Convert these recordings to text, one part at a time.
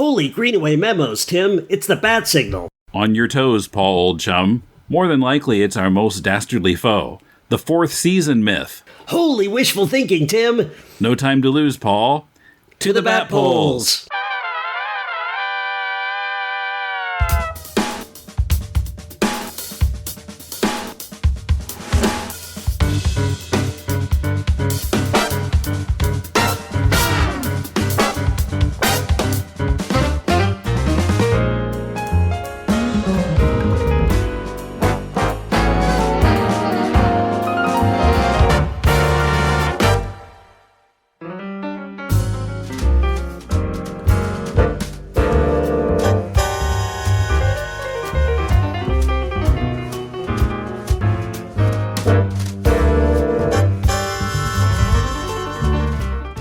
Holy Greenaway memos, Tim. It's the bat signal. On your toes, Paul, old chum. More than likely, it's our most dastardly foe. The fourth season myth. Holy wishful thinking, Tim. No time to lose, Paul. To the bat poles.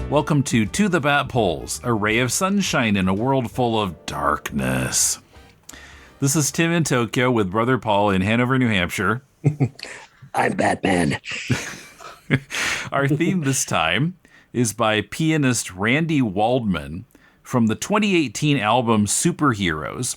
Welcome to the Bat Poles, a ray of sunshine in a world full of darkness. This is Tim in Tokyo with Brother Paul in Hanover, New Hampshire. I'm Batman. Our theme this time is by pianist Randy Waldman from the 2018 album Superheroes,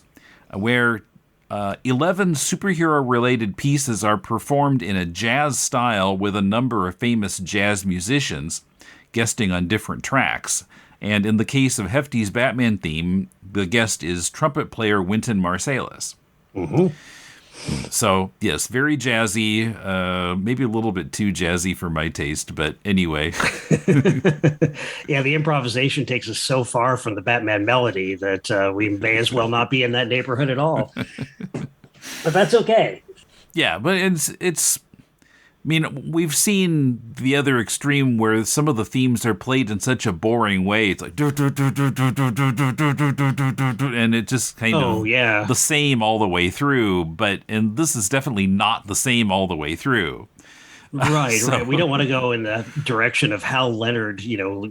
where 11 superhero-related pieces are performed in a jazz style with a number of famous jazz musicians guesting on different tracks. And in the case of Hefty's Batman theme, the guest is trumpet player Wynton Marsalis. Mm-hmm. So, yes, very jazzy, maybe a little bit too jazzy for my taste, but anyway. Yeah, the improvisation takes us so far from the Batman melody that we may as well not be in that neighborhood at all. But that's okay. Yeah, but it's I mean, we've seen the other extreme where some of the themes are played in such a boring way. It's like, and it just kind of the same all the way through. And this is definitely not the same all the way through. Right, right. We don't want to go in the direction of Hal Leonard,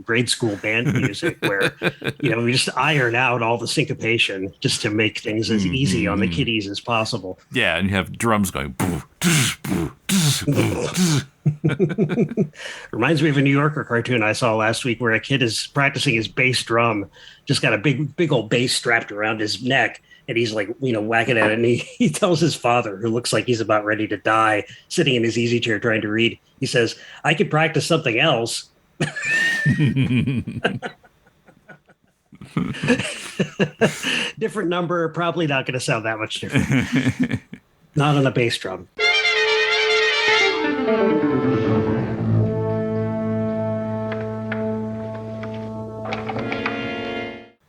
grade school band music where, we just iron out all the syncopation just to make things as easy on the kiddies as possible. Yeah, and you have drums going. Reminds me of a New Yorker cartoon I saw last week where a kid is practicing his bass drum, just got a big old bass strapped around his neck. And he's like, whacking at it. And he tells his father, who looks like he's about ready to die, sitting in his easy chair trying to read. He says, I could practice something else. Different number, probably not going to sound that much different. Not on a bass drum.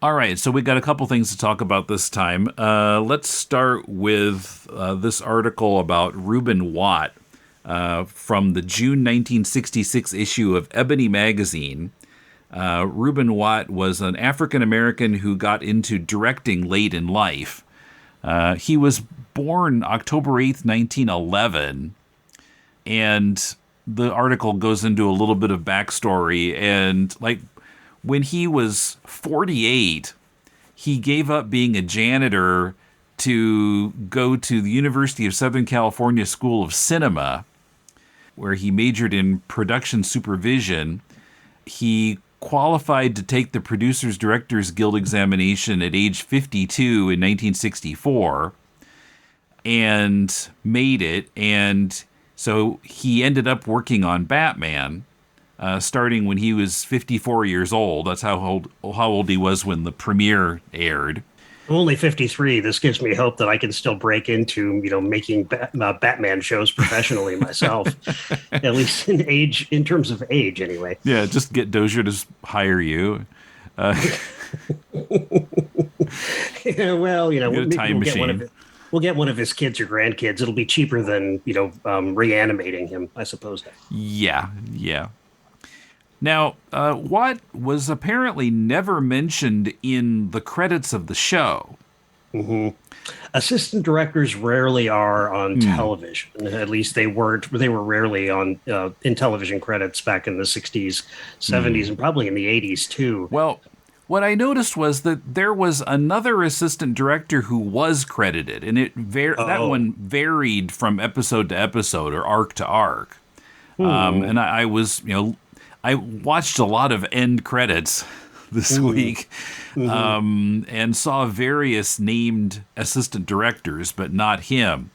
All right, so we got a couple things to talk about this time. Let's start with this article about Reuben Watt from the June 1966 issue of Ebony magazine. Reuben Watt was an African-American who got into directing late in life. He was born October 8th, 1911, and the article goes into a little bit of backstory, and when he was 48, he gave up being a janitor to go to the University of Southern California School of Cinema, where he majored in production supervision. He qualified to take the Producers Directors Guild examination at age 52 in 1964 and made it. And so he ended up working on Batman. Starting when he was 54 years old. That's how old he was when the premiere aired. I'm only 53. This gives me hope that I can still break into, making Batman shows professionally myself, at least in terms of age, anyway. Yeah, just get Dozier to hire you. Yeah, well, we'll time machine. We'll get one of his kids or grandkids. It'll be cheaper than, reanimating him, I suppose. Yeah. Now, Watt was apparently never mentioned in the credits of the show. Mm-hmm. Assistant directors rarely are on television. At least they weren't. They were rarely on in television credits back in the 60s, 70s, and probably in the 80s, too. Well, what I noticed was that there was another assistant director who was credited, and that one varied from episode to episode or arc to arc. And I was, I watched a lot of end credits this week, and saw various named assistant directors, but not him.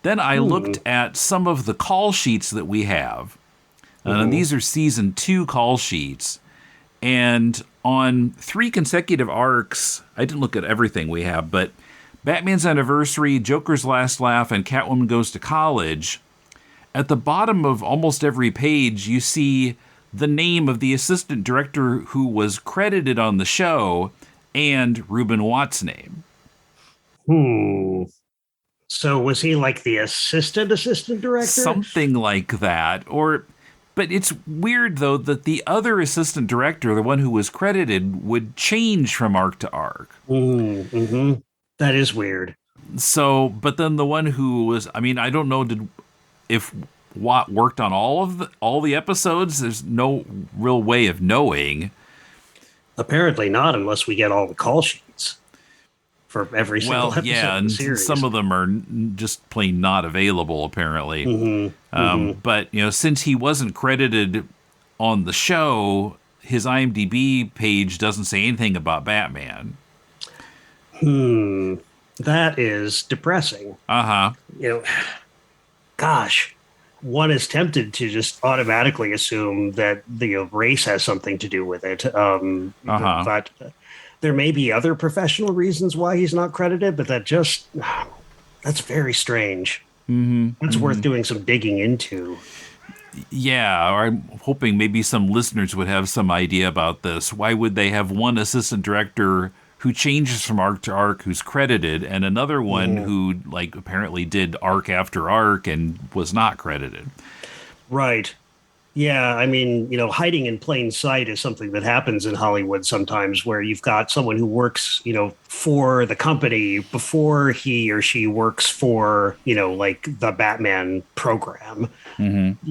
Then I looked at some of the call sheets that we have. These are season 2 call sheets. And on 3 consecutive arcs, I didn't look at everything we have, but Batman's Anniversary, Joker's Last Laugh, and Catwoman Goes to College, at the bottom of almost every page, you see the name of the assistant director who was credited on the show and Reuben Watt's name. So was he like the assistant director? Something like that. But it's weird, though, that the other assistant director, the one who was credited, would change from arc to arc. That is weird. So, but then the one who was, I mean, I don't know if Watt worked on all the episodes. There's no real way of knowing. Apparently not, unless we get all the call sheets for every single episode of the series. Some of them are just plain not available, apparently. But, since he wasn't credited on the show, his IMDb page doesn't say anything about Batman. That is depressing. Gosh, one is tempted to just automatically assume that the race has something to do with it. But there may be other professional reasons why he's not credited, but that's very strange. It's worth doing some digging into. Yeah, or I'm hoping maybe some listeners would have some idea about this. Why would they have one assistant director who changes from arc to arc who's credited, and another one who apparently did arc after arc and was not credited? Right. Yeah, I mean, hiding in plain sight is something that happens in Hollywood sometimes, where you've got someone who works, for the company before he or she works for, the Batman program.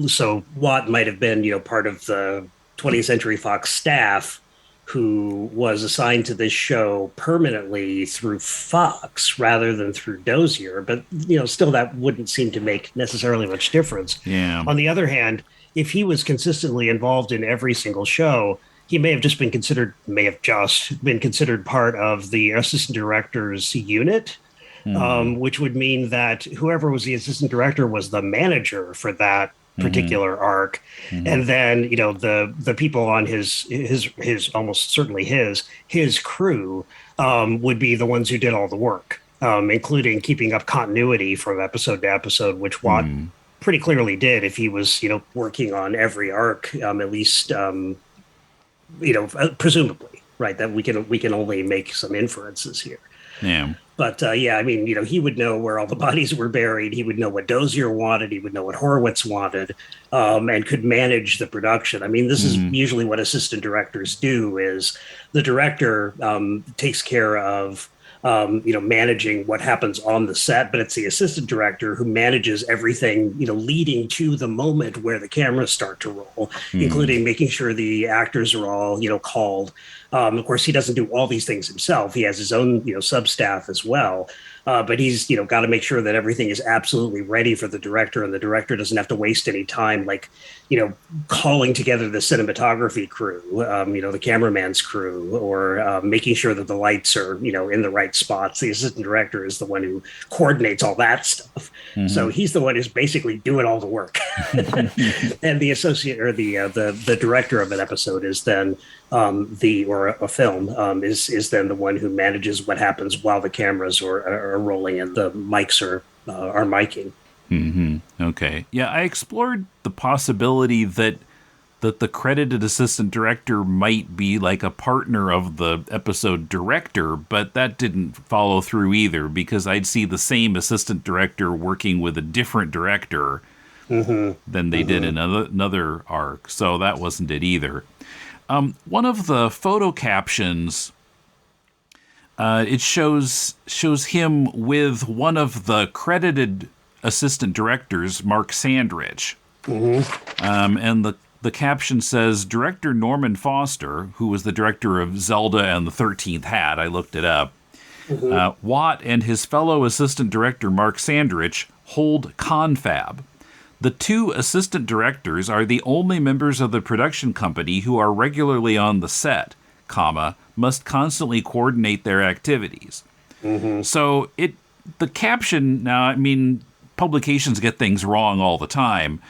So Watt might have been, part of the 20th Century Fox staff who was assigned to this show permanently through Fox rather than through Dozier. But, still that wouldn't seem to make necessarily much difference. Yeah. On the other hand, if he was consistently involved in every single show, he may have just been considered part of the assistant director's unit, which would mean that whoever was the assistant director was the manager for that particular arc. And then, the people on his almost certainly his crew would be the ones who did all the work, including keeping up continuity from episode to episode, which Watt pretty clearly did if he was, working on every arc, at least, presumably, right? That we can only make some inferences here. Yeah. But I mean, he would know where all the bodies were buried. He would know what Dozier wanted. He would know what Horowitz wanted, and could manage the production. I mean, this is usually what assistant directors do. Is the director takes care of managing what happens on the set, but it's the assistant director who manages everything, leading to the moment where the cameras start to roll, including making sure the actors are all, called. Of course, he doesn't do all these things himself. He has his own, sub-staff as well. But he's, got to make sure that everything is absolutely ready for the director, and the director doesn't have to waste any time, calling together the cinematography crew, the cameraman's crew, or making sure that the lights are, in the right spots. The assistant director is the one who coordinates all that stuff. So he's the one who's basically doing all the work. And the associate or the director of an episode is then a film is then the one who manages what happens while the cameras are rolling and the mics are miking. Okay. Yeah, I explored the possibility that the credited assistant director might be like a partner of the episode director, but that didn't follow through either, because I'd see the same assistant director working with a different director than they did in another arc. So that wasn't it either. One of the photo captions, it shows him with one of the credited assistant directors, Mark Sandrich. And the caption says, Director Norman Foster, who was the director of Zelda and the 13th Hat, I looked it up, Watt and his fellow assistant director, Mark Sandrich, hold confab. The two assistant directors are the only members of the production company who are regularly on the set. comma, must constantly coordinate their activities. So the caption, now, I mean, publications get things wrong all the time,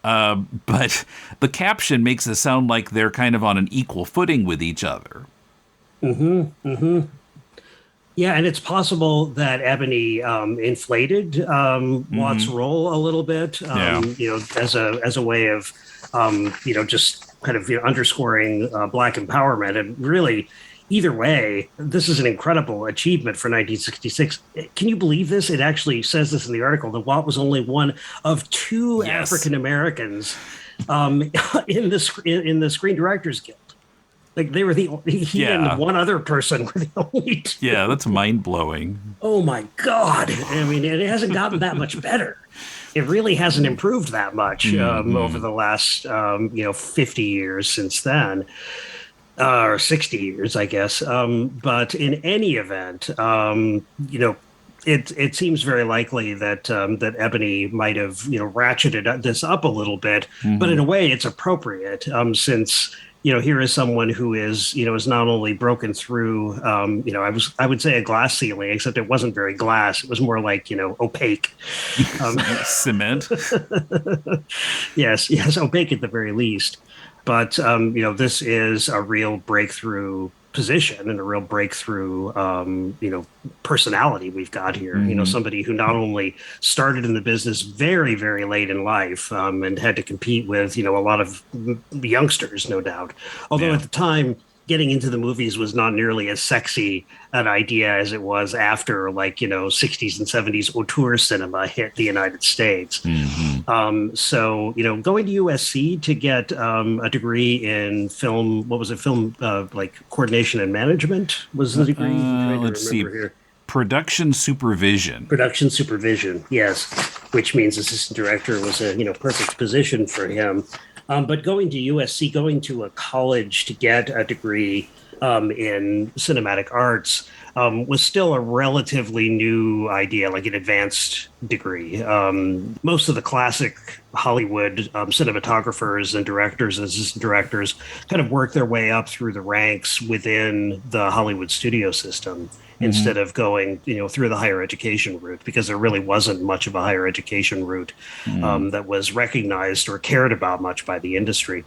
but the caption makes it sound like they're kind of on an equal footing with each other. Yeah, and it's possible that Ebony inflated Watt's role a little bit, Yeah. as a way of, just kind of underscoring Black empowerment. And really, either way, this is an incredible achievement for 1966. Can you believe this? It actually says this in the article that Watt was only one of two Yes. African Americans in the Screen Directors Guild. Like they were he and one other person were the only two. Yeah, that's mind-blowing. Oh my God. I mean, it hasn't gotten that much better. It really hasn't improved that much over the last, 50 years since then, or 60 years, I guess. But in any event, it seems very likely that that Ebony might have, ratcheted this up a little bit, but in a way it's appropriate since here is someone who is not only broken through, I would say a glass ceiling, except it wasn't very glass. It was more like, opaque. Cement. Yes, opaque at the very least. But, this is a real breakthrough position and a real breakthrough, personality we've got here. Somebody who not only started in the business very, very late in life and had to compete with, a lot of youngsters, no doubt. Although at the time, getting into the movies was not nearly as sexy an idea as it was after 60s and 70s auteur cinema hit the United States. So, going to USC to get a degree in film, what was it? Film, coordination and management was the degree? Let's see. Here. Production supervision. Production supervision, yes. Which means assistant director was a, perfect position for him. But going to USC, going to a college to get a degree in cinematic arts was still a relatively new idea, like an advanced degree. Most of the classic Hollywood cinematographers and directors and assistant directors kind of worked their way up through the ranks within the Hollywood studio system. Instead of going, through the higher education route, because there really wasn't much of a higher education route that was recognized or cared about much by the industry.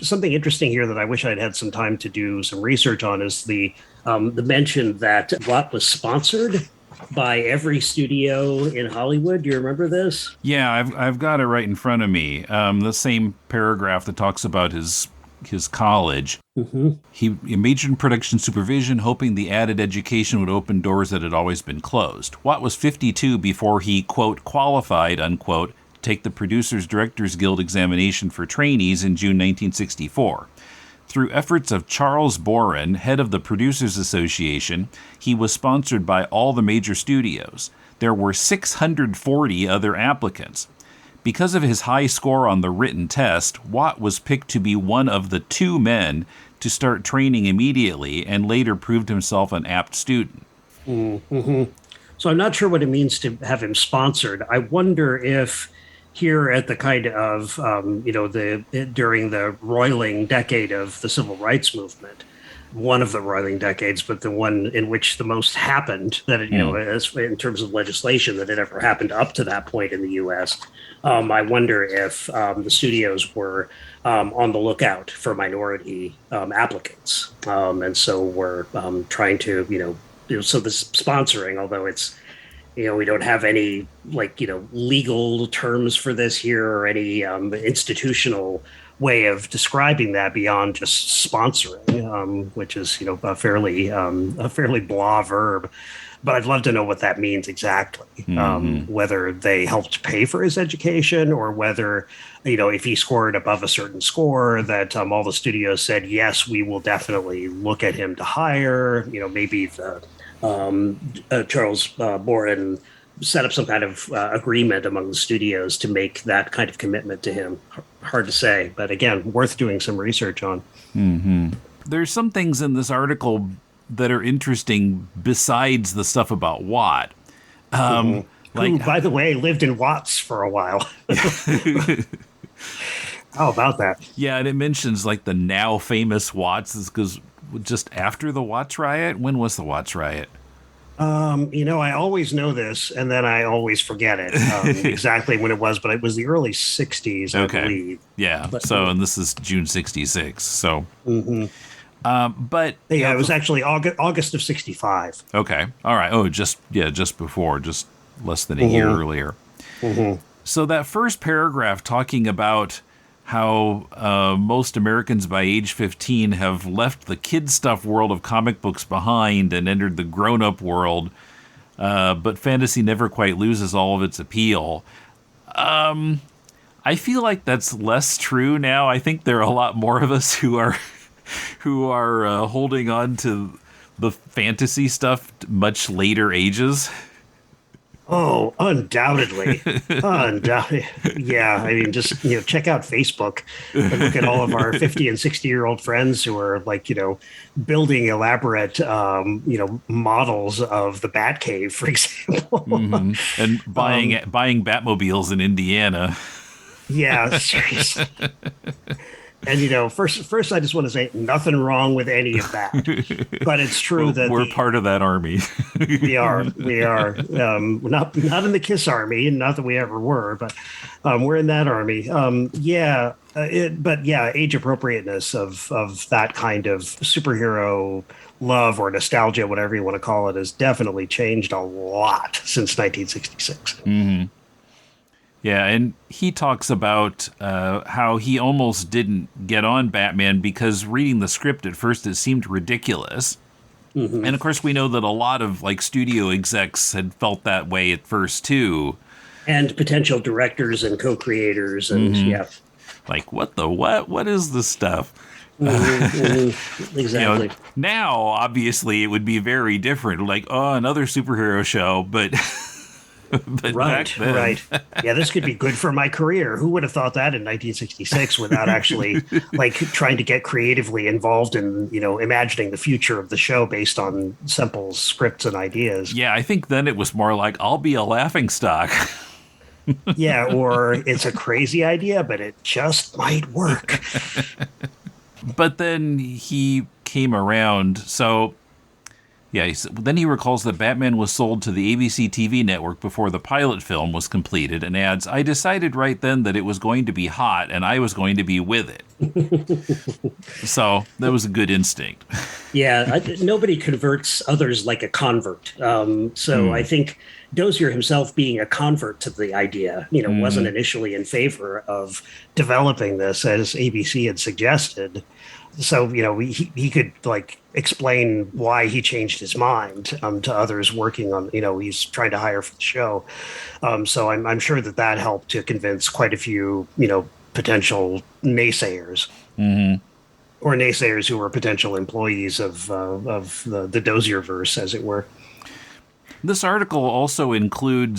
Something interesting here that I wish I'd had some time to do some research on is the mention that Watt was sponsored by every studio in Hollywood. Do you remember this? Yeah, I've got it right in front of me. The same paragraph that talks about his college. He majored in production supervision, hoping the added education would open doors that had always been closed. Watt was 52 before he, quote, qualified, unquote, to take the Producers Directors Guild examination for trainees in June 1964. Through efforts of Charles Boren, head of the Producers Association, he was sponsored by all the major studios. There were 640 other applicants. Because of his high score on the written test, Watt was picked to be one of the two men to start training immediately and later proved himself an apt student. So I'm not sure what it means to have him sponsored. I wonder if here at the kind of, during the roiling decade of the civil rights movement, one of the roiling decades, but the one in which the most happened that, as in terms of legislation that had ever happened up to that point in the U.S. I wonder if the studios were on the lookout for minority applicants. And so we're trying to, so this sponsoring, although it's, we don't have any legal terms for this here or any institutional way of describing that beyond just sponsoring, which is, a fairly blah verb. But I'd love to know what that means exactly, whether they helped pay for his education or whether, if he scored above a certain score, that all the studios said, yes, we will definitely look at him to hire. Maybe the Charles Boren set up some kind of agreement among the studios to make that kind of commitment to him. Hard to say, but again, worth doing some research on. There's some things in this article that are interesting besides the stuff about Watt. Who, by the way, lived in Watts for a while. How about that? Yeah, and it mentions the now famous Watts, because just after the Watts riot? When was the Watts riot? I always know this, and then I always forget it exactly when it was, but it was the early '60s, I believe. Yeah. But, So, and this is June '66. So, mhm. but Yeah, it was actually August of '65. okay. All right. Oh, just before, just less than a year earlier. Mm-hmm. So that first paragraph talking about how most Americans by age 15 have left the kid stuff world of comic books behind and entered the grown-up world, but fantasy never quite loses all of its appeal. I feel like that's less true now. I think there are a lot more of us who are holding on to the fantasy stuff much later ages. Oh, undoubtedly. Undoubtedly. Yeah, I mean, just, check out Facebook and look at all of our 50 and 60-year-old friends who are like, building elaborate, models of the Batcave, for example. And buying Batmobiles in Indiana. Yeah, seriously. And first, I just want to say nothing wrong with any of that, but it's true that we're part of that army. we are not in the KISS army, and not that we ever were, but we're in that army. Age appropriateness of that kind of superhero love or nostalgia, whatever you want to call it, has definitely changed a lot since 1966. Mm-hmm. Yeah, and he talks about how he almost didn't get on Batman because reading the script at first it seemed ridiculous. Mm-hmm. And of course we know that a lot of studio execs had felt that way at first too. And potential directors and co-creators and yeah. Like, what is this stuff? Exactly. Now obviously it would be very different. Like, oh, another superhero show, but but right. Yeah, this could be good for my career. Who would have thought that in 1966 without actually trying to get creatively involved in, imagining the future of the show based on Semple's scripts and ideas? Yeah, I think then it was more like, I'll be a laughingstock. Yeah, or it's a crazy idea, but it just might work. But then he came around, so... Yeah, then he recalls that Batman was sold to the ABC TV network before the pilot film was completed and adds, I decided right then that it was going to be hot and I was going to be with it. So that was a good instinct. Yeah, nobody converts others like a convert. I think Dozier himself being a convert to the idea, wasn't initially in favor of developing this as ABC had suggested. So, he could explain why he changed his mind to others working on, he's trying to hire for the show. So I'm sure that helped to convince quite a few, potential naysayers or naysayers who were potential employees of the Dozier-verse, as it were. This article also gives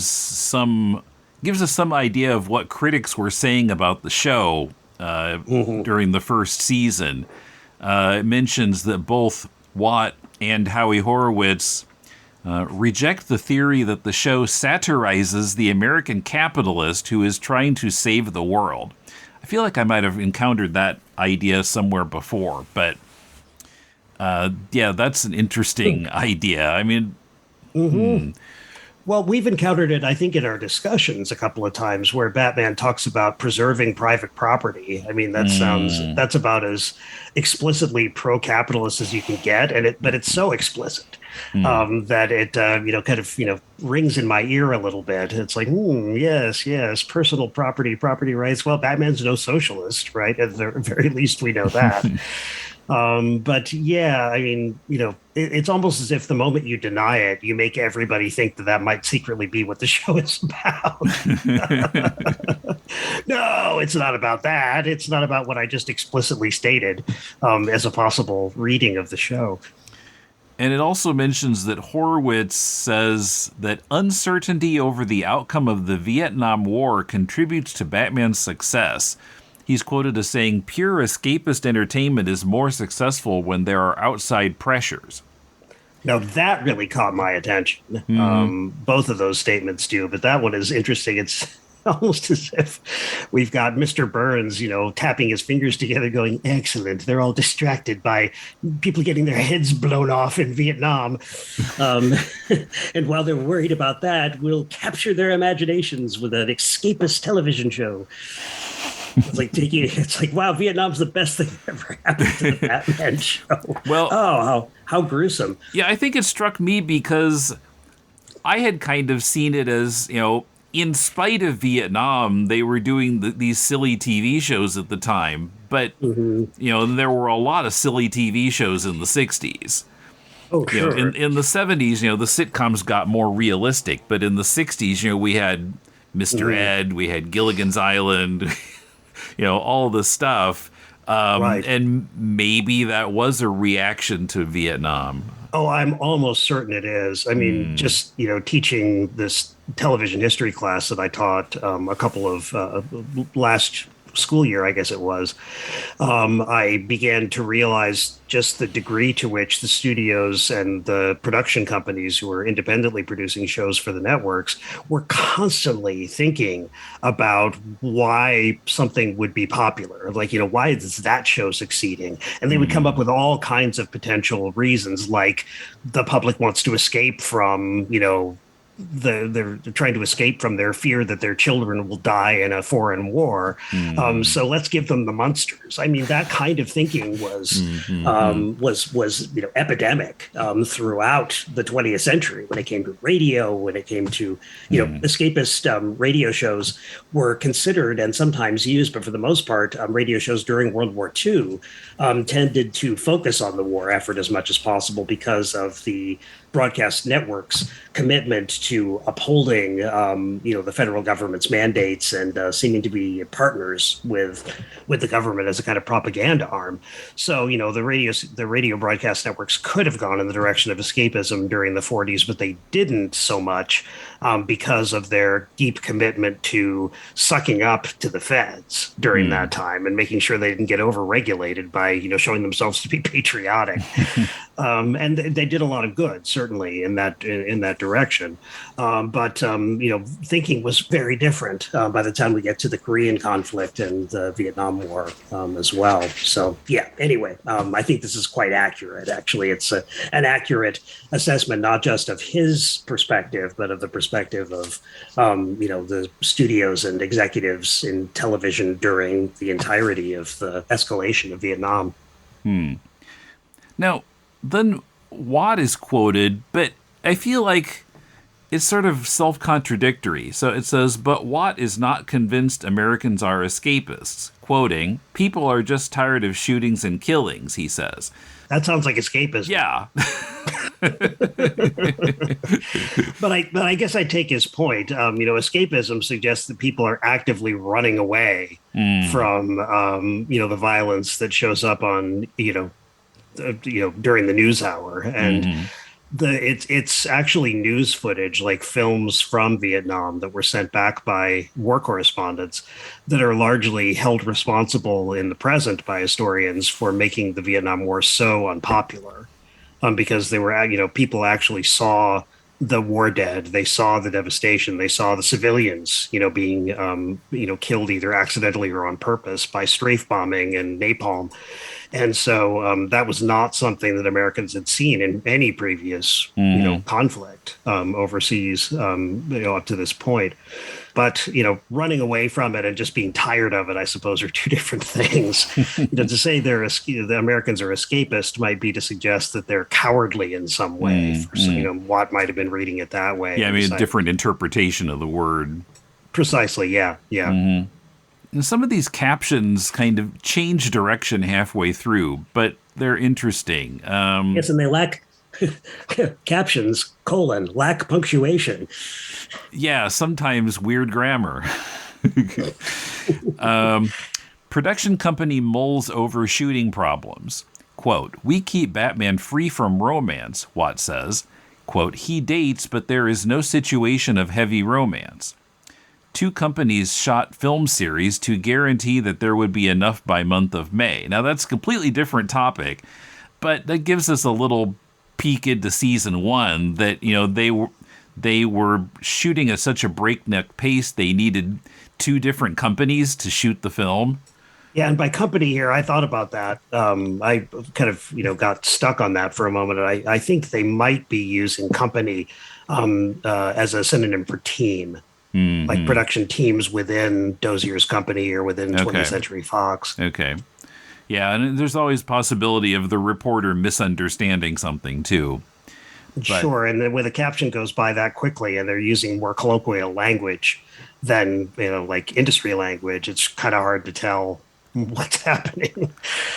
us some idea of what critics were saying about the show during the first season. It mentions that both Watt and Howie Horowitz reject the theory that the show satirizes the American capitalist who is trying to save the world. I feel like I might have encountered that idea somewhere before, but that's an interesting idea. I mean, Well, we've encountered it, I think, in our discussions a couple of times where Batman talks about preserving private property. I mean, that's about as explicitly pro-capitalist as you can get, but it's so explicit that it kind of rings in my ear a little bit. It's like, yes, personal property rights. Well, Batman's no socialist, right? At the very least, we know that. But yeah, I mean, it's almost as if the moment you deny it, you make everybody think that might secretly be what the show is about. No, it's not about that. It's not about what I just explicitly stated as a possible reading of the show. And it also mentions that Horowitz says that uncertainty over the outcome of the Vietnam War contributes to Batman's success. He's quoted as saying, pure escapist entertainment is more successful when there are outside pressures. Now, that really caught my attention. Both of those statements do, but that one is interesting. It's almost as if we've got Mr. Burns, tapping his fingers together, going, "Excellent." They're all distracted by people getting their heads blown off in Vietnam. Um, and while they're worried about that, we'll capture their imaginations with an escapist television show. It's like, wow, Vietnam's the best thing that ever happened to the Batman show. Well, how gruesome. Yeah, I think it struck me because I had kind of seen it as, in spite of Vietnam, they were doing these silly TV shows at the time. But, there were a lot of silly TV shows in the 60s. Oh, sure. In the 70s, the sitcoms got more realistic. But in the 60s, we had Mr. Ed, we had Gilligan's Island, all the stuff. Right. And maybe that was a reaction to Vietnam. Oh, I'm almost certain it is. I mean, just, teaching this television history class that I taught a couple of last school year, I guess it was, I began to realize just the degree to which the studios and the production companies who were independently producing shows for the networks were constantly thinking about why something would be popular. Like, why is that show succeeding? And they would come up with all kinds of potential reasons, like the public wants to escape from, they're trying to escape from their fear that their children will die in a foreign war. So let's give them the monsters. I mean, that kind of thinking was epidemic throughout the 20th century when it came to radio, when it came to escapist radio shows were considered and sometimes used, but for the most part, radio shows during World War II tended to focus on the war effort as much as possible because of the broadcast networks' commitment to upholding, the federal government's mandates and seeming to be partners with the government as a kind of propaganda arm. So, the radio broadcast networks could have gone in the direction of escapism during the 40s, but they didn't so much because of their deep commitment to sucking up to the feds during that time and making sure they didn't get overregulated by, showing themselves to be patriotic. And they did a lot of good, certainly in that direction. But thinking was very different by the time we get to the Korean conflict and the Vietnam War as well. So, yeah, anyway, I think this is quite accurate. Actually, it's an accurate assessment, not just of his perspective, but of the perspective of, the studios and executives in television during the entirety of the escalation of Vietnam. Now, then Watt is quoted, but I feel like it's sort of self-contradictory. So it says, but Watt is not convinced Americans are escapists. Quoting, "People are just tired of shootings and killings," he says. That sounds like escapism. Yeah. But I guess I take his point. Escapism suggests that people are actively running away from, the violence that shows up on, during the news hour. And it's actually news footage, like films from Vietnam that were sent back by war correspondents that are largely held responsible in the present by historians for making the Vietnam War so unpopular, because they were, people actually saw the war dead. They saw the devastation. They saw the civilians, being, killed either accidentally or on purpose by strafe bombing and napalm. And so that was not something that Americans had seen in any previous, conflict overseas, up to this point. But, running away from it and just being tired of it, I suppose, are two different things. To say the Americans are escapist might be to suggest that they're cowardly in some way. Watt might have been reading it that way. Yeah, I mean, a different interpretation of the word. Precisely, yeah. And some of these captions kind of change direction halfway through, but they're interesting. Yes, and they lack captions, lack punctuation. Yeah, sometimes weird grammar. Production company mulls over shooting problems. Quote, "We keep Batman free from romance," Watt says. Quote, "He dates, but there is no situation of heavy romance. 2 companies shot film series to guarantee that there would be enough by month of May." Now, that's a completely different topic, but that gives us a little peek into season 1 that, they were shooting at such a breakneck pace they needed two different companies to shoot the film. Yeah, and by company here, I thought about that. I kind of, got stuck on that for a moment. I think they might be using company as a synonym for team, like Mm-hmm. production teams within Dozier's company or within 20th Okay. Century Fox. Okay. Yeah, and there's always possibility of the reporter misunderstanding something too. But Sure, and then when the caption goes by that quickly and they're using more colloquial language than, like industry language, it's kind of hard to tell what's happening.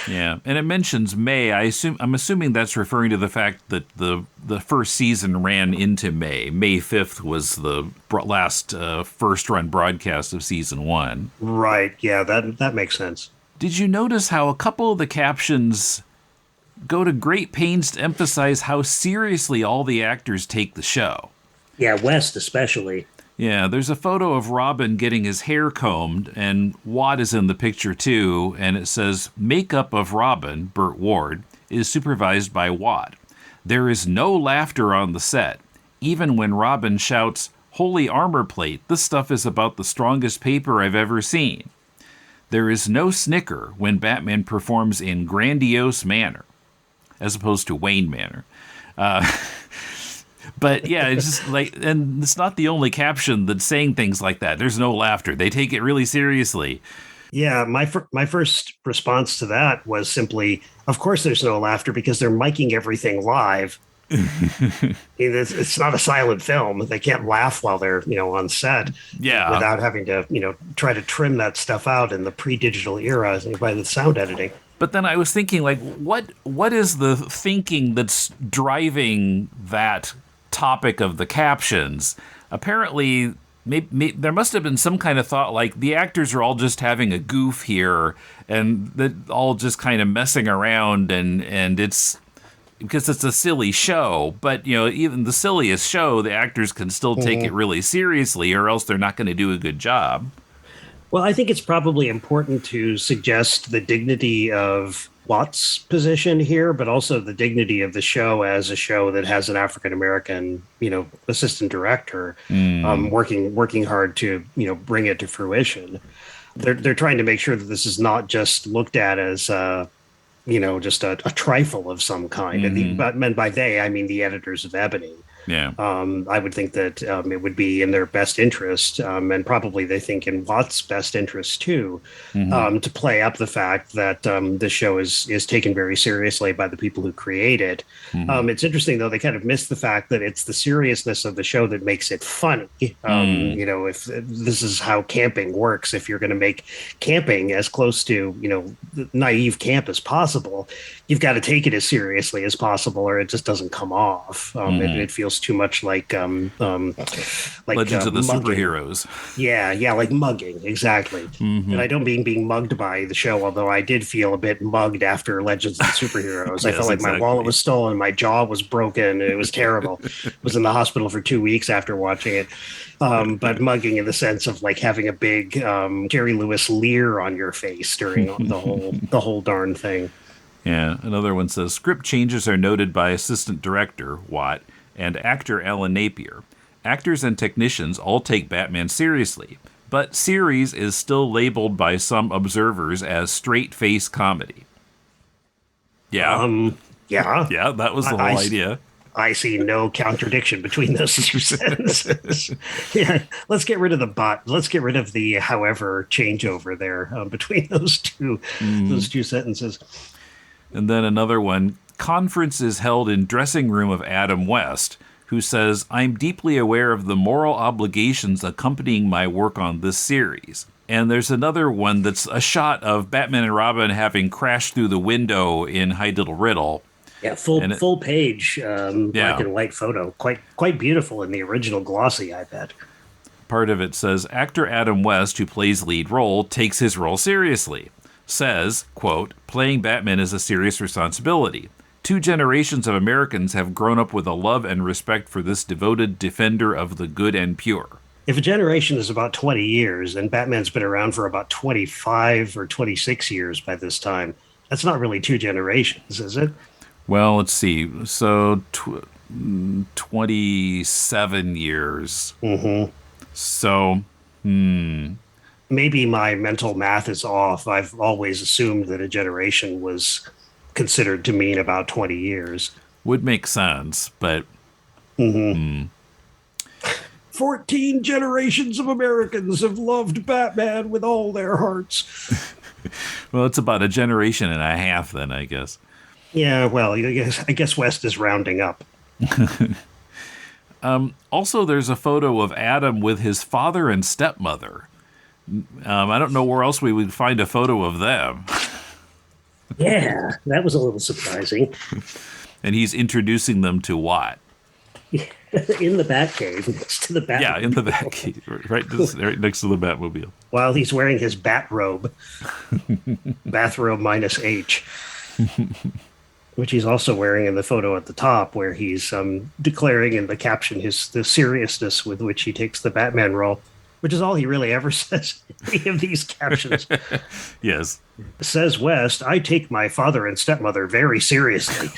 yeah, and it mentions May. I'm assuming that's referring to the fact that the first season ran into May. May 5th was the last first run broadcast of season 1. Right. Yeah, that makes sense. Did you notice how a couple of the captions go to great pains to emphasize how seriously all the actors take the show? Yeah, West especially. Yeah, there's a photo of Robin getting his hair combed, and Watt is in the picture too, and it says, "Makeup of Robin, Burt Ward, is supervised by Watt. There is no laughter on the set. Even when Robin shouts, 'Holy armor plate, this stuff is about the strongest paper I've ever seen.' There is no snicker when Batman performs in grandiose manner," as opposed to Wayne manner. But yeah, it's just like, and it's not the only caption that's saying things like that. There's no laughter. They take it really seriously. Yeah, my first response to that was simply, of course, there's no laughter because they're miking everything live. It's not a silent film. They can't laugh while they're on set. Yeah. Without having to try to trim that stuff out in the pre-digital era by the sound editing. But then I was thinking, like, what is the thinking that's driving that topic of the captions? Apparently, there must have been some kind of thought, like the actors are all just having a goof here, and they're all just kind of messing around, and it's because it's a silly show. But even the silliest show, the actors can still take it really seriously, or else they're not going to do a good job. Well, I think it's probably important to suggest the dignity of Watt's position here, but also the dignity of the show as a show that has an African American, assistant director working hard to, bring it to fruition. They're trying to make sure that this is not just looked at as just a trifle of some kind. And by they, I mean the editors of Ebony. Yeah. I would think that it would be in their best interest, and probably they think in Watt's best interest too, to play up the fact that this show is taken very seriously by the people who create it. It's interesting, though, they kind of miss the fact that it's the seriousness of the show that makes it funny. If this is how camping works, if you're going to make camping as close to, naive camp as possible, you've got to take it as seriously as possible, or it just doesn't come off. It feels too much like Legends of the mugging. Superheroes. Yeah, like mugging, exactly. And I don't mean being mugged by the show, although I did feel a bit mugged after Legends of the Superheroes. I felt like my wallet was stolen, my jaw was broken, it was terrible. Was in the hospital for 2 weeks after watching it. But mugging in the sense of like having a big Jerry Lewis leer on your face during the whole darn thing. Yeah, another one says, "Script changes are noted by Assistant Director Watt and actor Alan Napier. Actors and technicians all take Batman seriously, but series is still labeled by some observers as straight-face comedy." Yeah. Yeah. Yeah, that was the whole idea. I see no contradiction between those two sentences. Yeah, let's get rid of the but. Let's get rid of the however changeover there between those two sentences. And then another one, "Conference is held in dressing room of Adam West, who says, 'I'm deeply aware of the moral obligations accompanying my work on this series.'" And there's another one that's a shot of Batman and Robin having crashed through the window in High Diddle Riddle. Yeah, full page black and white photo. Quite beautiful in the original glossy, I bet. Part of it says, "Actor Adam West, who plays lead role, takes his role seriously. Says, quote, 'Playing Batman is a serious responsibility. 2 generations of Americans have grown up with a love and respect for this devoted defender of the good and pure.'" If a generation is about 20 years, and Batman's been around for about 25 or 26 years by this time, that's not really 2 generations, is it? Well, let's see. So 27 years. Mm-hmm. So, Maybe my mental math is off. I've always assumed that a generation was considered to mean about 20 years. would make sense, but 14 generations of Americans have loved Batman with all their hearts. well, it's about a generation and a half then, I guess. Yeah, well, I guess West is rounding up. Also, there's a photo of Adam with his father and stepmother. I don't know where else we would find a photo of them. Yeah, that was a little surprising. And he's introducing them to Watt. In the Batcave, next to the Batmobile. Yeah, in the Batcave, right next to the Batmobile. While he's wearing his bathrobe minus H, which he's also wearing in the photo at the top, where he's declaring in the caption the seriousness with which he takes the Batman role, which is all he really ever says in any of these captions. Yes. Says West, I take my father and stepmother very seriously.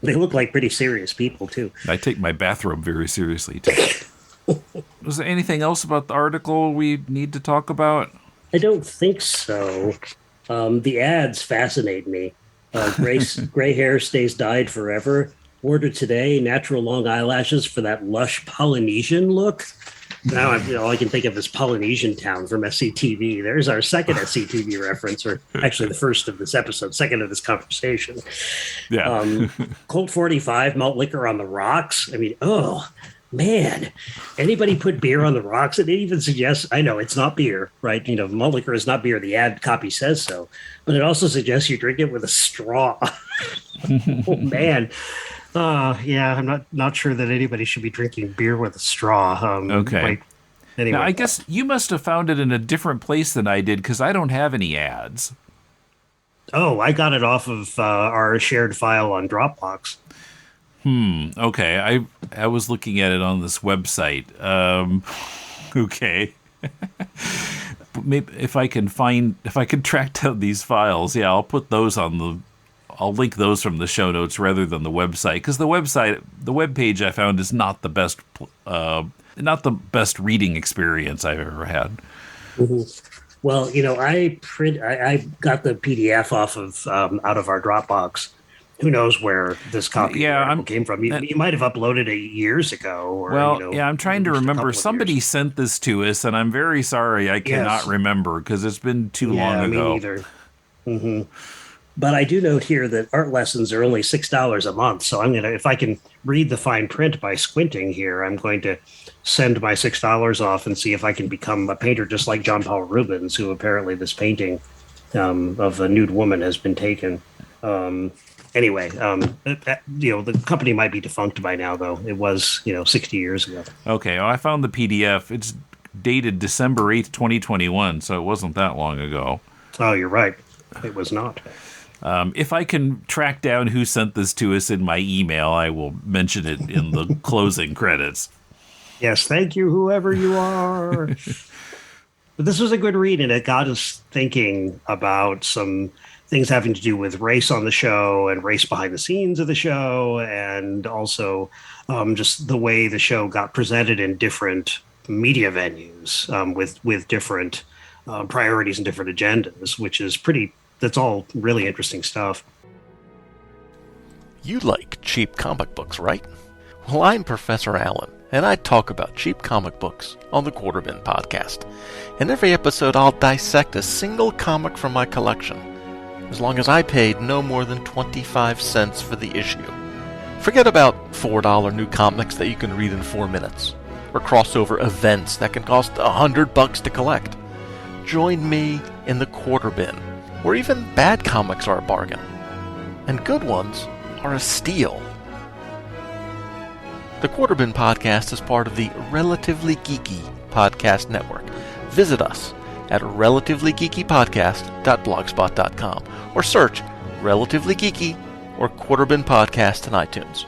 They look like pretty serious people, too. I take my bathrobe very seriously, too. Was there anything else about the article we need to talk about? I don't think so. The ads fascinate me. Gray hair stays dyed forever. Order today, natural long eyelashes for that lush Polynesian look. Now all I can think of is Polynesian Town from SCTV. There's our second SCTV reference, or actually the first of this episode, second of this conversation. Yeah. Colt 45, malt liquor on the rocks. I mean, oh, man. Anybody put beer on the rocks? It even suggests, I know it's not beer, right? Malt liquor is not beer. The ad copy says so. But it also suggests you drink it with a straw. Oh, man. Yeah, I'm not sure that anybody should be drinking beer with a straw. Okay. Anyway. Now, I guess you must have found it in a different place than I did, because I don't have any ads. Oh, I got it off of our shared file on Dropbox. Okay. I was looking at it on this website. Okay. Maybe if I can track down these files, yeah, I'll put those I'll link those from the show notes rather than the website, because the web page I found is not the best reading experience I've ever had. Mm-hmm. Well, I got the PDF off of out of our Dropbox. Who knows where this copy came from? You might have uploaded it years ago. Or, I'm trying to remember. Somebody sent this to us, and I'm very sorry I cannot remember, because it's been too long ago. Me neither. Mm-hmm. But I do note here that art lessons are only $6 a month. So if I can read the fine print by squinting here, I'm going to send my $6 off and see if I can become a painter just like John Paul Rubens, who apparently this painting of a nude woman has been taken. Anyway, the company might be defunct by now, though. It was, 60 years ago. Okay, well, I found the PDF. It's dated December 8th, 2021, so it wasn't that long ago. Oh, you're right. It was not. If I can track down who sent this to us in my email, I will mention it in the closing credits. Yes, thank you, whoever you are. But this was a good read, and it got us thinking about some things having to do with race on the show and race behind the scenes of the show, and also just the way the show got presented in different media venues with different priorities and different agendas, which is that's all really interesting stuff. You like cheap comic books, right? Well, I'm Professor Allen, and I talk about cheap comic books on the Quarterbin podcast. In every episode, I'll dissect a single comic from my collection, as long as I paid no more than 25 cents for the issue. Forget about $4 new comics that you can read in 4 minutes, or crossover events that can cost $100 to collect. Join me in the Quarterbin, where even bad comics are a bargain, and good ones are a steal. The Quarterbin podcast is part of the Relatively Geeky Podcast Network. Visit us at relativelygeekypodcast.blogspot.com or search Relatively Geeky or Quarterbin Podcast in iTunes.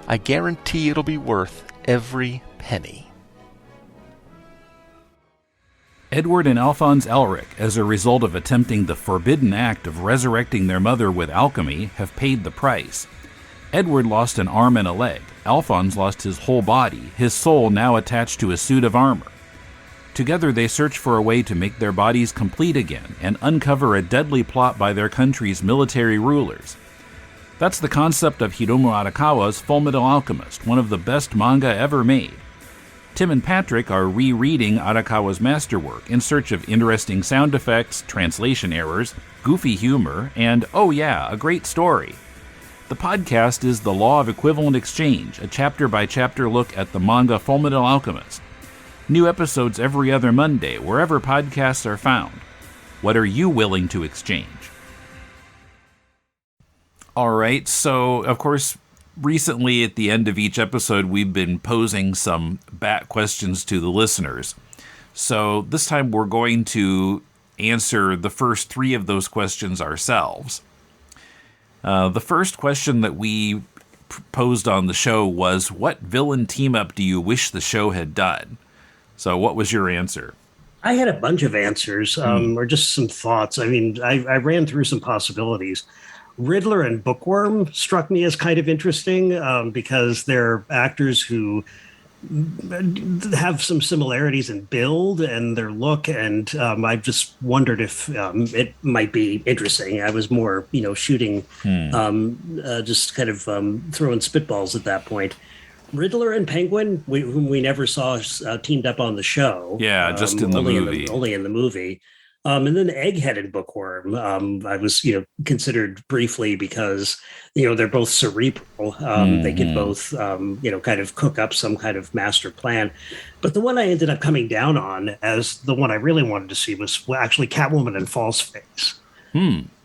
I guarantee it'll be worth every penny. Edward and Alphonse Elric, as a result of attempting the forbidden act of resurrecting their mother with alchemy, have paid the price. Edward lost an arm and a leg. Alphonse lost his whole body, his soul now attached to a suit of armor. Together they search for a way to make their bodies complete again and uncover a deadly plot by their country's military rulers. That's the concept of Hiromu Arakawa's Fullmetal Alchemist, one of the best manga ever made. Tim and Patrick are rereading Arakawa's masterwork in search of interesting sound effects, translation errors, goofy humor, and, oh yeah, a great story. The podcast is The Law of Equivalent Exchange, a chapter-by-chapter look at the manga Fullmetal Alchemist. New episodes every other Monday, wherever podcasts are found. What are you willing to exchange? All right, so, of course, recently at the end of each episode, we've been posing some bat questions to the listeners. So this time we're going to answer the first 3 of those questions ourselves. The first question that we posed on the show was, what villain team-up do you wish the show had done? So what was your answer? I had a bunch of answers, or just some thoughts. I mean, I ran through some possibilities. Riddler and Bookworm struck me as kind of interesting because they're actors who have some similarities in build and their look, and I just wondered if it might be interesting. I was more, shooting, just kind of throwing spitballs at that point. Riddler and Penguin, whom we never saw teamed up on the show. Yeah, just in the movie. Only in the movie. And then Egghead and Bookworm, I was, considered briefly because, they're both cerebral. They could both, kind of cook up some kind of master plan. But the one I ended up coming down on as the one I really wanted to see was actually Catwoman and Falseface.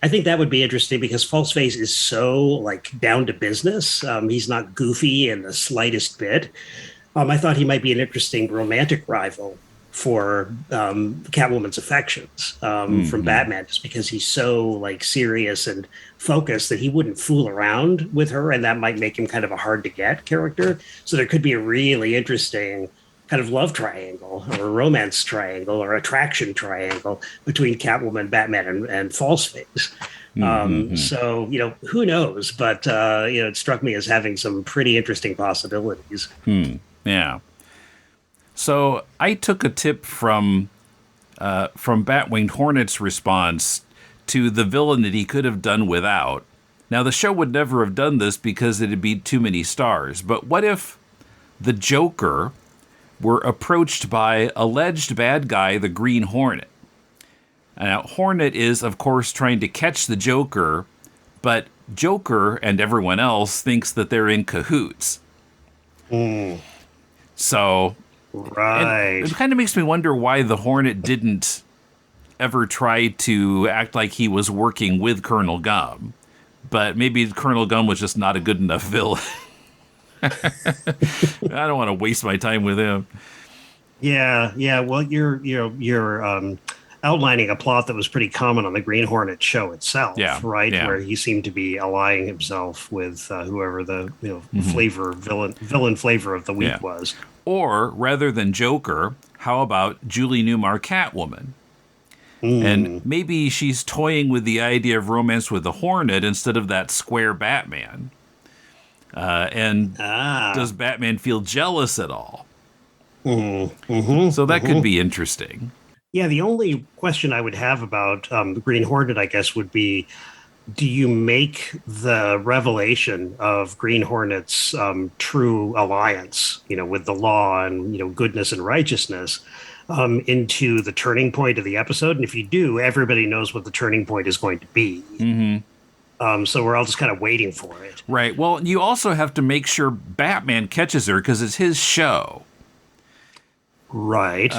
I think that would be interesting because Falseface is so down to business. He's not goofy in the slightest bit. I thought he might be an interesting romantic rival for Catwoman's affections from Batman, just because he's so serious and focused that he wouldn't fool around with her, and that might make him kind of a hard to get character. So there could be a really interesting kind of love triangle or romance triangle or attraction triangle between Catwoman, Batman, and Falseface. So, who knows? But, it struck me as having some pretty interesting possibilities. Yeah. So I took a tip from Batwinged Hornet's response to the villain that he could have done without. Now, the show would never have done this because it'd be too many stars. But what if the Joker were approached by alleged bad guy, the Green Hornet? Now, Hornet is, of course, trying to catch the Joker, but Joker and everyone else thinks that they're in cahoots. So, right. It kind of makes me wonder why the Hornet didn't ever try to act like he was working with Colonel Gum. But maybe Colonel Gum was just not a good enough villain. I don't want to waste my time with him. Yeah. Well, you're outlining a plot that was pretty common on the Green Hornet show itself, right? Yeah. Where he seemed to be allying himself with whoever the villain flavor of the week was. Or rather than Joker, how about Julie Newmar Catwoman? And maybe she's toying with the idea of romance with the Hornet instead of that square Batman. Does Batman feel jealous at all? So that could be interesting. Yeah, the only question I would have about the Green Hornet, I guess, would be, do you make the revelation of Green Hornet's true alliance, with the law and, goodness and righteousness into the turning point of the episode? And if you do, everybody knows what the turning point is going to be. So we're all just kind of waiting for it. Right. Well, you also have to make sure Batman catches her because it's his show. Right.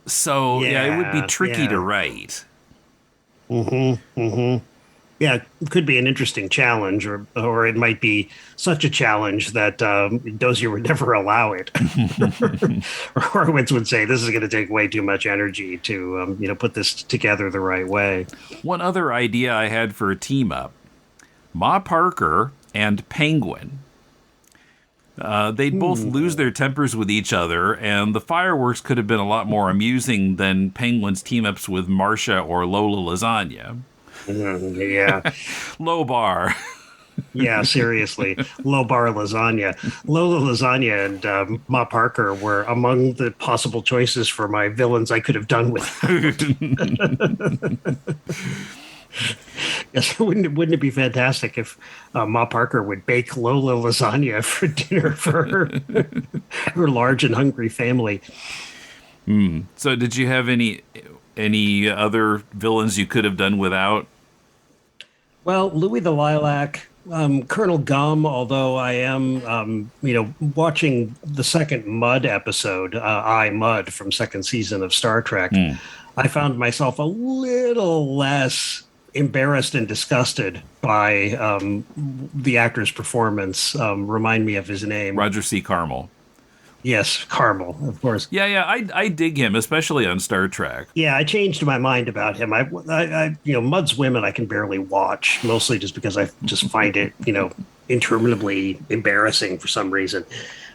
So it would be tricky to write. Yeah, it could be an interesting challenge, or it might be such a challenge that Dozier would never allow it. Or Horowitz would say, this is going to take way too much energy to put this together the right way. One other idea I had for a team-up, Ma Parker and Penguin. They'd both lose their tempers with each other, and the fireworks could have been a lot more amusing than Penguin's team-ups with Marcia or Lola Lasagna. Yeah. Low bar. Yeah, seriously. Low bar lasagna. Lola Lasagna and Ma Parker were among the possible choices for my villains I could have done with. Yes, wouldn't it be fantastic if Ma Parker would bake Lola lasagna for dinner for her large and hungry family? So did you have any other villains you could have done without? Well, Louis the Lilac, Colonel Gum, although I am, watching the second Mud episode, I, Mud, from second season of Star Trek, I found myself a little less embarrassed and disgusted by the actor's performance. Remind me of his name. Roger C. Carmel. Yes, Carmel, of course. Yeah, I dig him, especially on Star Trek. Yeah, I changed my mind about him. Mud's Women I can barely watch, mostly just because I just find it, interminably embarrassing for some reason.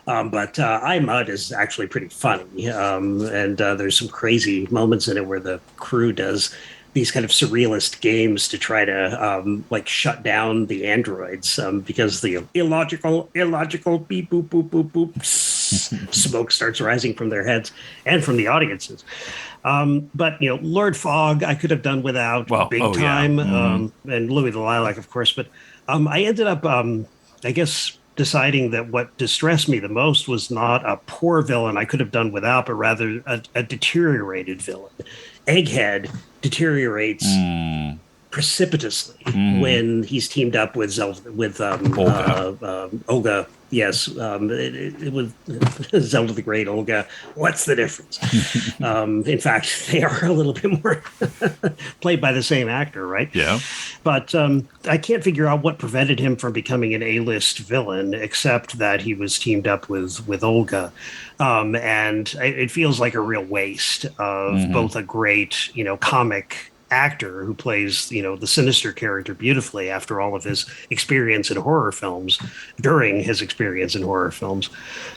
But I, Mud is actually pretty funny. And there's some crazy moments in it where the crew does these kind of surrealist games to try to shut down the androids because the illogical beep boop boop boop boop smoke starts rising from their heads and from the audiences. But Lord Fogg I could have done without big time, and Louis the Lilac, of course. But I ended up, I guess, deciding that what distressed me the most was not a poor villain I could have done without, but rather a deteriorated villain. Egghead deteriorates precipitously when he's teamed up with Olga. Yes, it was Zelda the Great, Olga. What's the difference? In fact, they are a little bit more played by the same actor, right? Yeah. But I can't figure out what prevented him from becoming an A-list villain, except that he was teamed up with Olga. And it feels like a real waste of both a great, comic actor who plays, the sinister character beautifully after all of his experience in horror films, during his experience in horror films.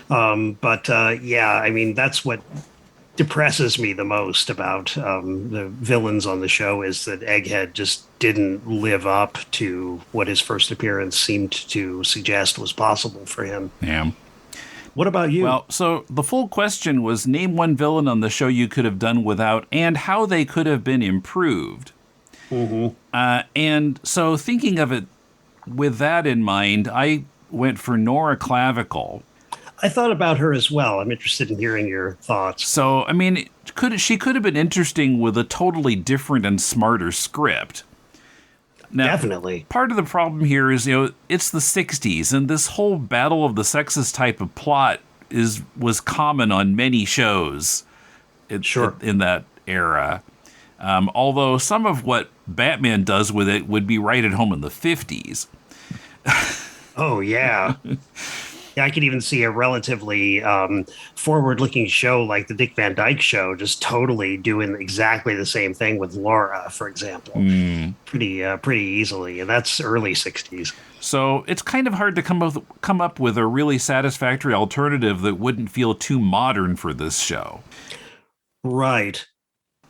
That's what depresses me the most about the villains on the show, is that Egghead just didn't live up to what his first appearance seemed to suggest was possible for him. Yeah. What about you? Well, so the full question was name one villain on the show you could have done without and how they could have been improved. And so thinking of it with that in mind, I went for Nora Clavicle. I thought about her as well. I'm interested in hearing your thoughts. So, I mean, she could have been interesting with a totally different and smarter script. Now, definitely. Part of the problem here is, it's the 60s, and this whole battle of the sexes type of plot was common on many shows in that era. Although some of what Batman does with it would be right at home in the 50s. Oh, yeah. Yeah, I could even see a relatively forward-looking show like the Dick Van Dyke Show just totally doing exactly the same thing with Laura, for example, pretty easily, and that's early '60s. So it's kind of hard to come up with a really satisfactory alternative that wouldn't feel too modern for this show. Right.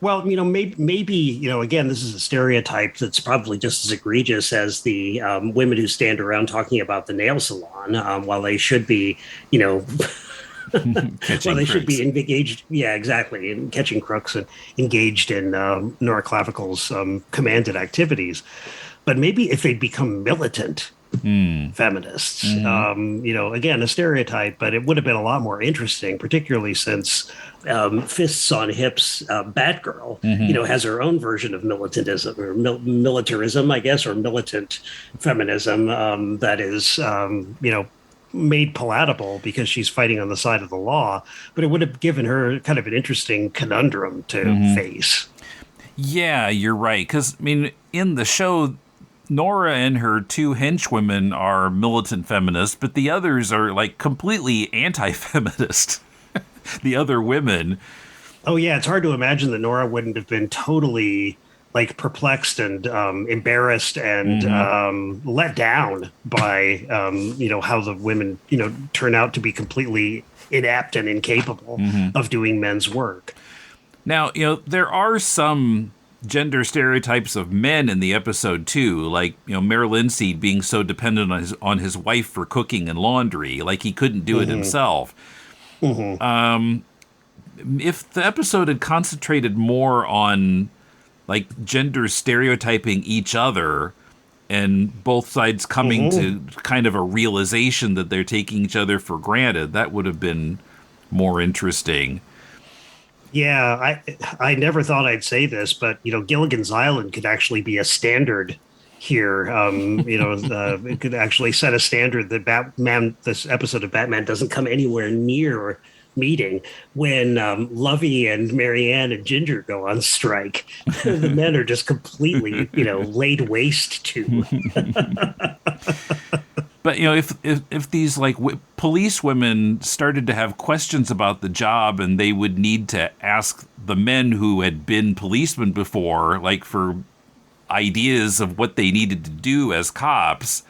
Well, maybe, again, this is a stereotype that's probably just as egregious as the women who stand around talking about the nail salon while they should be, should be engaged. Yeah, exactly. In catching crooks and engaged in Nora Clavicle's commanded activities. But maybe if they'd become militant feminists, again, a stereotype, but it would have been a lot more interesting, particularly since Fists on Hips Batgirl, has her own version of militantism or militarism, I guess, or militant feminism that is, made palatable because she's fighting on the side of the law. But it would have given her kind of an interesting conundrum to face. Yeah, you're right. Because, in the show, Nora and her two henchwomen are militant feminists, but the others are completely anti-feminist. The other women. Oh yeah, it's hard to imagine that Nora wouldn't have been totally perplexed and embarrassed and let down by how the women turn out to be completely inept and incapable of doing men's work. Now there are some gender stereotypes of men in the episode too, like Mayor Linseed being so dependent on his wife for cooking and laundry, like he couldn't do it himself. If the episode had concentrated more on like gender stereotyping each other and both sides coming to kind of a realization that they're taking each other for granted, that would have been more interesting. Yeah, I never thought I'd say this, but Gilligan's Island could actually be a standard here. It could actually set a standard that Batman, this episode of Batman, doesn't come anywhere near meeting when Lovey and Marianne and Ginger go on strike. The men are just completely, laid waste to. But if these like police women started to have questions about the job, and they would need to ask the men who had been policemen before, like for ideas of what they needed to do as cops,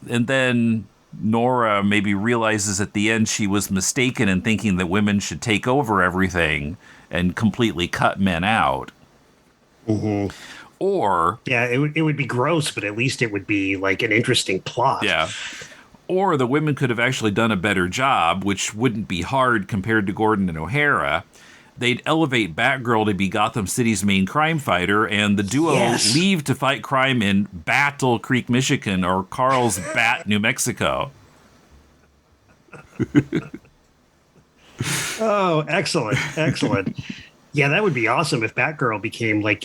and then Nora maybe realizes at the end she was mistaken in thinking that women should take over everything and completely cut men out. Or it would be gross, but at least it would be like an interesting plot. Yeah. Or the women could have actually done a better job, which wouldn't be hard compared to Gordon and O'Hara. They'd elevate Batgirl to be Gotham City's main crime fighter, and the duo leave to fight crime in Battle Creek, Michigan, or Carlsbad, New Mexico. Oh, excellent. Yeah, that would be awesome if Batgirl became like,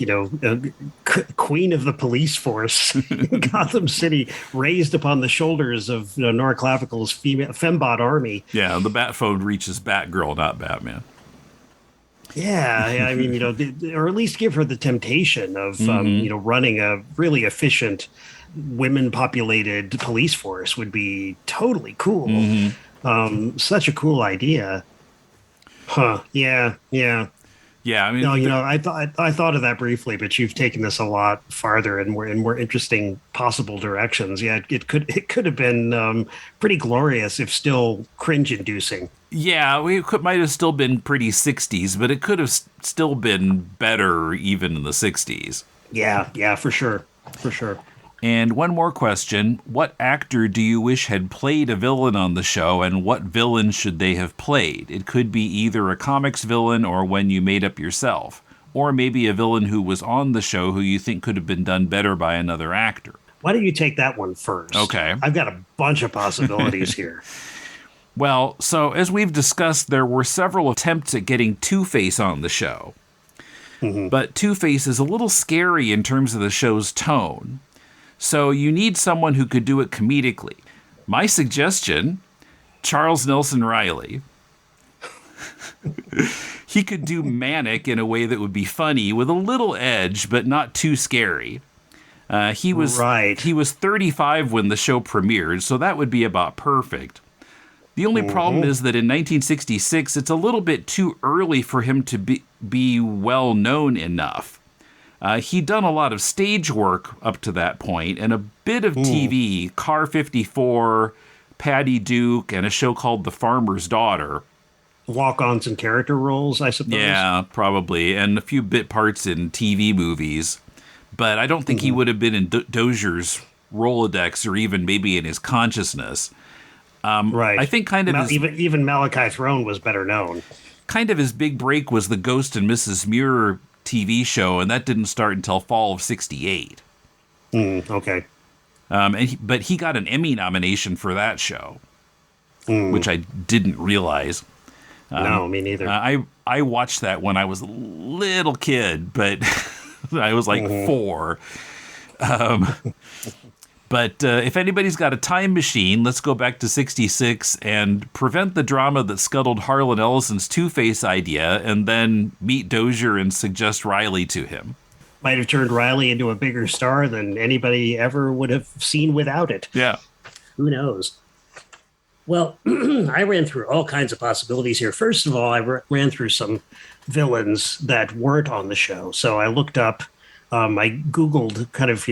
queen of the police force in Gotham City, raised upon the shoulders of Nora Clavicle's fembot army. Yeah, the bat phone reaches Batgirl, not Batman. Yeah, I mean, or at least give her the temptation of, running a really efficient women-populated police force would be totally cool. Such a cool idea. Huh? Yeah. Yeah, I mean, no, I thought of that briefly, but you've taken this a lot farther and more interesting possible directions. Yeah, it could have been pretty glorious if still cringe-inducing. Yeah, might have still been pretty 60s, but it could have still been better even in the 60s. Yeah, for sure. And one more question. What actor do you wish had played a villain on the show, and what villain should they have played? It could be either a comics villain or one you made up yourself, or maybe a villain who was on the show who you think could have been done better by another actor. Why don't you take that one first? Okay. I've got a bunch of possibilities here. Well, so as we've discussed, there were several attempts at getting Two-Face on the show. But Two-Face is a little scary in terms of the show's tone. So you need someone who could do it comedically. My suggestion, Charles Nelson Riley. He could do manic in a way that would be funny with a little edge, but not too scary. He was 35 when the show premiered, so that would be about perfect. The only problem is that in 1966, it's a little bit too early for him to be well known enough. He'd done a lot of stage work up to that point and a bit of TV, Car 54, Patty Duke, and a show called The Farmer's Daughter. Walk-ons and character roles, I suppose. Yeah, probably, and a few bit parts in TV movies. But I don't think he would have been in Dozier's Rolodex or even maybe in his consciousness. Right. I think kind of even Malachi Throne was better known. Kind of his big break was the Ghost and Mrs. Muir TV show, and that didn't start until fall of '68. Okay. But he got an Emmy nomination for that show, which I didn't realize. No, me neither. I watched that when I was a little kid, but I was like 4. But if anybody's got a time machine, let's go back to 66 and prevent the drama that scuttled Harlan Ellison's Two-Face idea and then meet Dozier and suggest Riley to him. Might have turned Riley into a bigger star than anybody ever would have seen without it. Yeah. Who knows? Well, I ran through all kinds of possibilities here. First of all, I ran through some villains that weren't on the show. So I looked up, I Googled kind of,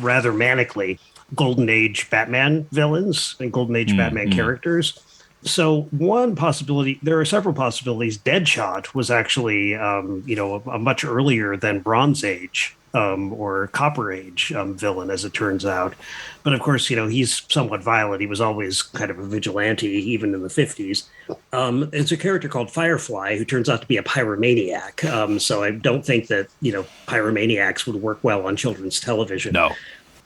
rather manically, Golden Age Batman villains and Golden Age Batman characters. So one possibility, there are several possibilities. Deadshot was actually, a much earlier than Bronze Age or Copper Age villain, as it turns out. But of course, he's somewhat violent. He was always kind of a vigilante, even in the 50s. It's a character called Firefly who turns out to be a pyromaniac. So I don't think that, pyromaniacs would work well on children's television. No.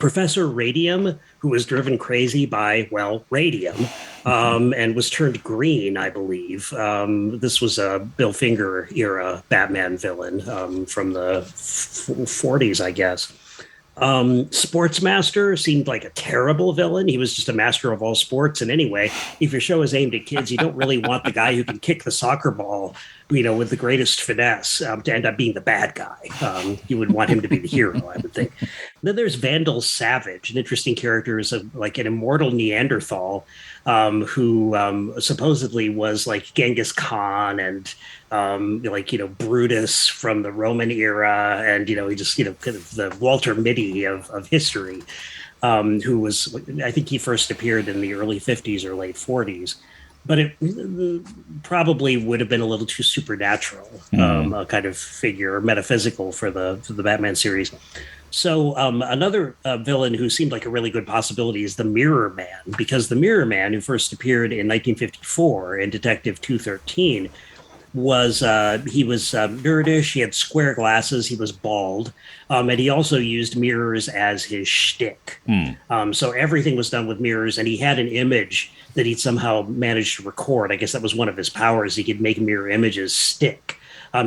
Professor Radium, who was driven crazy by, radium, and was turned green, I believe. This was a Bill Finger era Batman villain from the 40s, I guess. Sportsmaster seemed like a terrible villain. He was just a master of all sports. And anyway, if your show is aimed at kids, you don't really want the guy who can kick the soccer ball, with the greatest finesse to end up being the bad guy. You would want him to be the hero, I would think. Then there's Vandal Savage, an interesting character, is like an immortal Neanderthal who supposedly was like Genghis Khan and Brutus from the Roman era, and he just kind of the Walter Mitty of history, who was, I think he first appeared in the early 50s or late 40s, but it probably would have been a little too supernatural, a kind of figure, metaphysical for the Batman series. So another villain who seemed like a really good possibility is the Mirror Man, because the Mirror Man, who first appeared in 1954 in Detective 213, was nerdish. He had square glasses. He was bald, and he also used mirrors as his shtick. So everything was done with mirrors, and he had an image that he'd somehow managed to record. I guess that was one of his powers. He could make mirror images stick.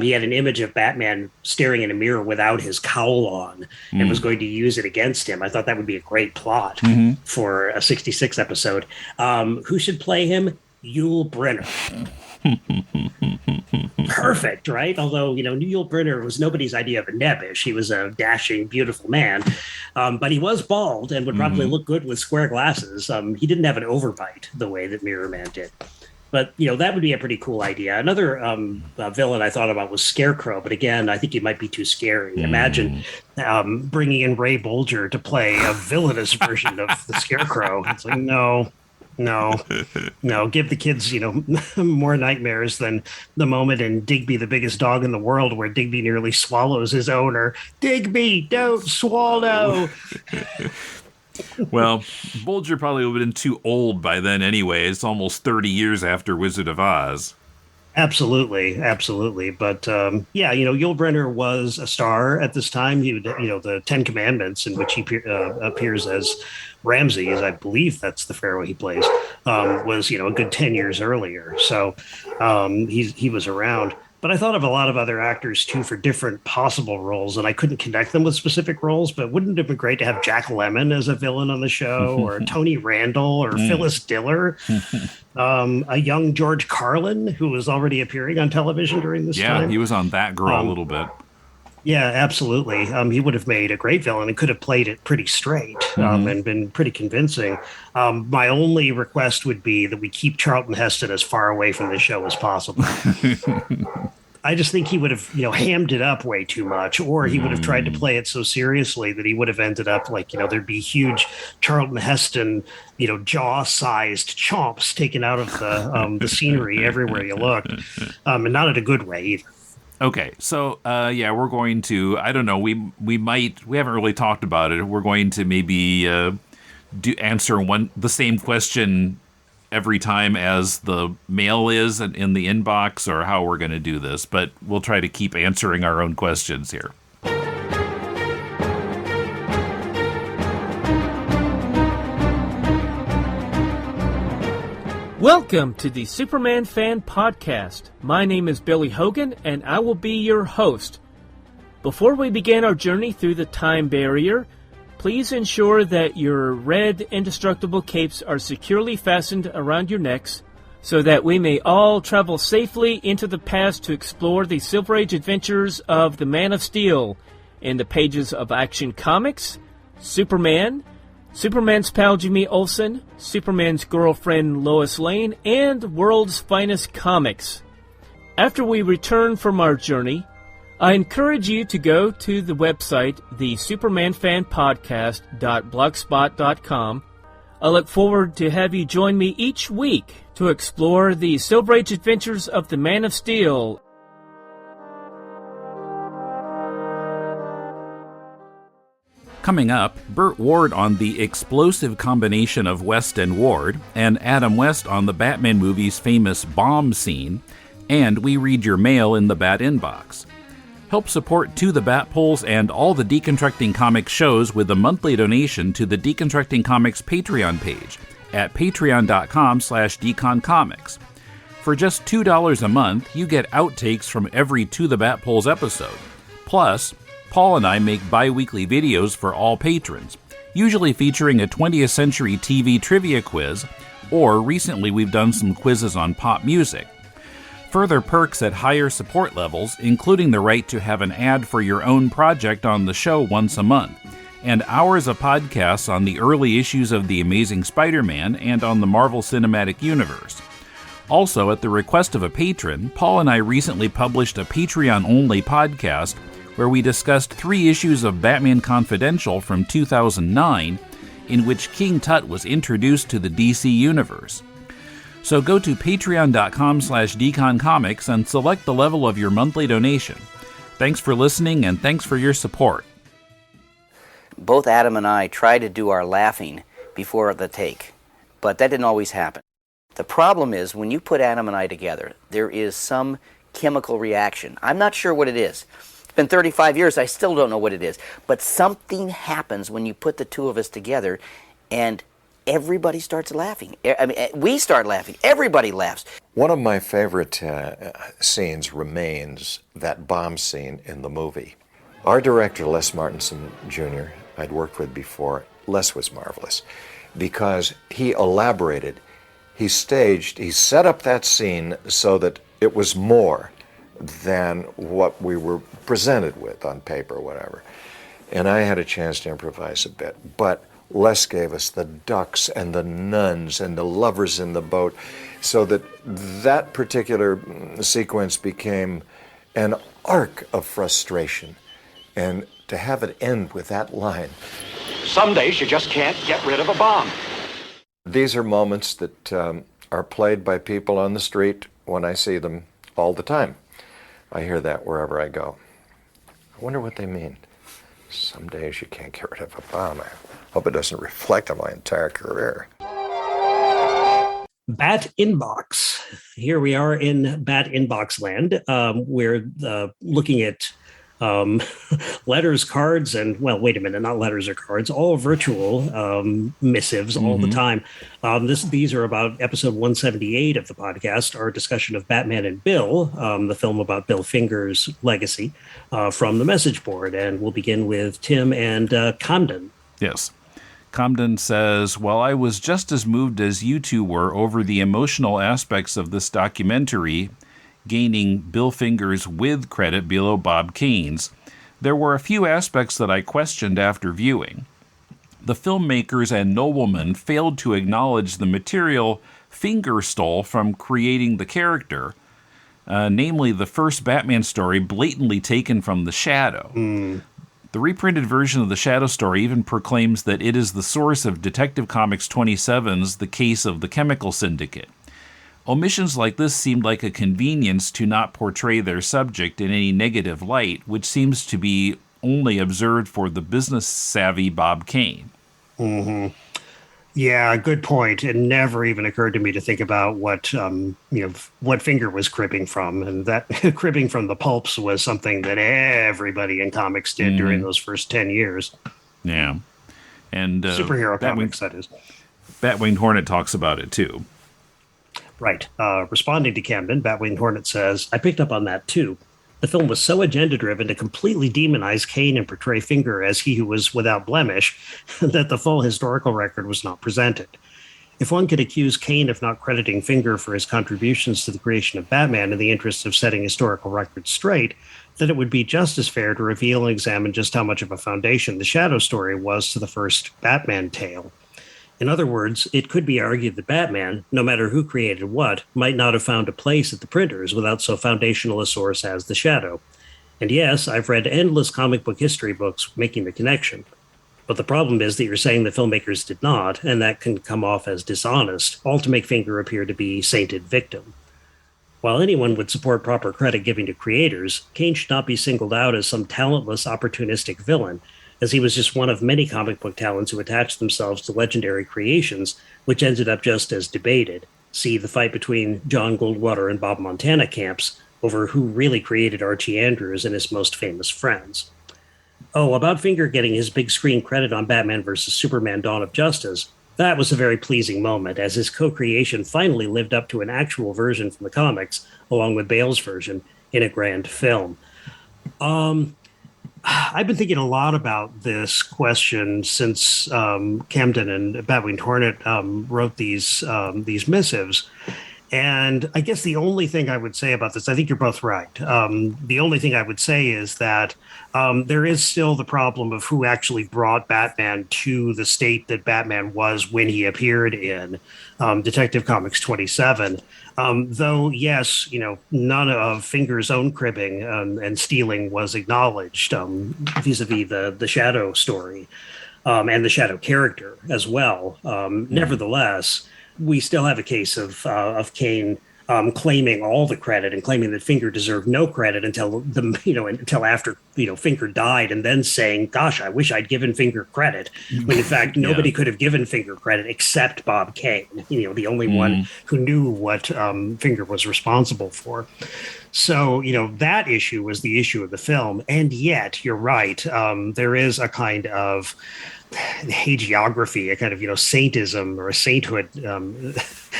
He had an image of Batman staring in a mirror without his cowl on and was going to use it against him. I thought that would be a great plot for a 66 episode. Who should play him? Yul Brynner. Perfect, right? Although, Yul Brynner was nobody's idea of a nebbish. He was a dashing, beautiful man. But he was bald and would probably look good with square glasses. He didn't have an overbite the way that Mirror Man did. But, that would be a pretty cool idea. Another villain I thought about was Scarecrow. But again, I think he might be too scary. Imagine bringing in Ray Bolger to play a villainous version of the Scarecrow. It's like, no, give the kids, more nightmares than the moment in Digby, the Biggest Dog in the World, where Digby nearly swallows his owner. Digby, don't swallow. Well, Bolger probably would have been too old by then anyway. It's almost 30 years after Wizard of Oz. Absolutely. But, Yul Brynner was a star at this time. He would, the 10 Commandments, in which he appears as Ramsey, as I believe that's the pharaoh he plays, was, a good 10 years earlier. So he was around. But I thought of a lot of other actors, too, for different possible roles, and I couldn't connect them with specific roles, but wouldn't it have been great to have Jack Lemmon as a villain on the show, or Tony Randall, or Phyllis Diller, a young George Carlin, who was already appearing on television during this time? Yeah, he was on That Girl a little bit. Yeah, absolutely. He would have made a great villain and could have played it pretty straight and been pretty convincing. My only request would be that we keep Charlton Heston as far away from the show as possible. I just think he would have, hammed it up way too much, or he would have tried to play it so seriously that he would have ended up like, there'd be huge Charlton Heston, jaw-sized chomps taken out of the scenery everywhere you looked, and not in a good way either. Okay, so we're going to, I don't know, we haven't really talked about it. We're going to maybe answer the same question every time as the mail is in the inbox, or how we're going to do this, but we'll try to keep answering our own questions here. Welcome to the Superman Fan Podcast. My name is Billy Hogan, and I will be your host. Before we begin our journey through the time barrier, please ensure that your red indestructible capes are securely fastened around your necks so that we may all travel safely into the past to explore the Silver Age adventures of the Man of Steel in the pages of Action Comics, Superman, Superman's pal Jimmy Olsen, Superman's girlfriend Lois Lane, and World's Finest Comics. After we return from our journey, I encourage you to go to the website, thesupermanfanpodcast.blogspot.com. I look forward to have you join me each week to explore the Silver Age adventures of the Man of Steel. Coming up, Burt Ward on the explosive combination of West and Ward, and Adam West on the Batman movie's famous bomb scene, and we read your mail in the Bat Inbox. Help support To the Bat Poles and all the Deconstructing Comics shows with a monthly donation to the Deconstructing Comics Patreon page at patreon.com/deconcomics. For just $2 a month, you get outtakes from every To the Bat Poles episode. Plus, Paul and I make bi-weekly videos for all patrons, usually featuring a 20th century TV trivia quiz, or recently we've done some quizzes on pop music. Further perks at higher support levels, including the right to have an ad for your own project on the show once a month, and hours of podcasts on the early issues of The Amazing Spider-Man and on the Marvel Cinematic Universe. Also, at the request of a patron, Paul and I recently published a Patreon-only podcast where we discussed 3 issues of Batman Confidential from 2009, in which King Tut was introduced to the DC Universe. So go to patreon.com/deconcomics and select the level of your monthly donation. Thanks for listening, and thanks for your support. Both Adam and I tried to do our laughing before the take, but that didn't always happen. The problem is, when you put Adam and I together, there is some chemical reaction. I'm not sure what it is. It's been 35 years, I still don't know what it is. But something happens when you put the two of us together, and everybody starts laughing. I mean, we start laughing. Everybody laughs. One of my favorite scenes remains that bomb scene in the movie. Our director, Les Martinson Jr., I'd worked with before. Les was marvelous because he elaborated, he staged, he set up that scene so that it was more than what we were presented with on paper or whatever. And I had a chance to improvise a bit, but Les gave us the ducks and the nuns and the lovers in the boat, so that that particular sequence became an arc of frustration. And to have it end with that line. Some days you just can't get rid of a bomb. These are moments that are played by people on the street when I see them all the time. I hear that wherever I go. I wonder what they mean. Some days you can't get rid of a bomb. I hope it doesn't reflect on my entire career. Bat Inbox. Here we are in Bat Inbox land. We're looking at letters, cards, and, well, wait a minute, not letters or cards, all virtual missives all the time. These are about episode 178 of the podcast, our discussion of Batman and Bill, the film about Bill Finger's legacy, from the message board. And we'll begin with Tim and Camden. Yes. Camden says, "Well, I was just as moved as you two were over the emotional aspects of this documentary, gaining Bill Finger's with credit below Bob Kane's. There were a few aspects that I questioned after viewing. The filmmakers and noblemen failed to acknowledge the material Finger stole from creating the character, namely the first Batman story blatantly taken from The Shadow. The reprinted version of The Shadow story even proclaims that it is the source of Detective Comics 27's The Case of the Chemical Syndicate. Omissions like this seemed like a convenience to not portray their subject in any negative light, which seems to be only observed for the business-savvy Bob Kane." Yeah, good point. It never even occurred to me to think about what what Finger was cribbing from, and that cribbing from the pulps was something that everybody in comics did during those first 10 years. Yeah, and superhero comics, that is. Batwing Hornet talks about it too. Right. Responding to Camden, Batwing Hornet says, "I picked up on that too. The film was so agenda-driven to completely demonize Kane and portray Finger as he who was without blemish that the full historical record was not presented. If one could accuse Kane of not crediting Finger for his contributions to the creation of Batman in the interest of setting historical records straight, then it would be just as fair to reveal and examine just how much of a foundation the Shadow story was to the first Batman tale. In other words, it could be argued that Batman, no matter who created what, might not have found a place at the printers without so foundational a source as the Shadow. And yes, I've read endless comic book history books making the connection. But the problem is that you're saying the filmmakers did not, and that can come off as dishonest, all to make Finger appear to be sainted victim. While anyone would support proper credit giving to creators, Kane should not be singled out as some talentless, opportunistic villain, as he was just one of many comic book talents who attached themselves to legendary creations, which ended up just as debated. See the fight between John Goldwater and Bob Montana camps over who really created Archie Andrews and his most famous friends. Oh, about Finger getting his big screen credit on Batman vs. Superman Dawn of Justice, that was a very pleasing moment, as his co-creation finally lived up to an actual version from the comics, along with Bale's version, in a grand film. I've been thinking a lot about this question since Camden and Batwing Hornet wrote these missives. And I guess the only thing I would say about this, I think you're both right. The only thing I would say is that there is still the problem of who actually brought Batman to the state that Batman was when he appeared in Detective Comics 27. Though, yes, none of Finger's own cribbing and stealing was acknowledged vis-a-vis the Shadow story and the Shadow character as well. Nevertheless, we still have a case of Kane claiming all the credit and claiming that Finger deserved no credit until after Finger died, and then saying, "Gosh, I wish I'd given Finger credit." When in fact nobody could have given Finger credit except Bob Kane, the only one who knew what Finger was responsible for. So that issue was the issue of the film, and yet you're right. There is a kind of hagiography, a kind of saintism or a sainthood,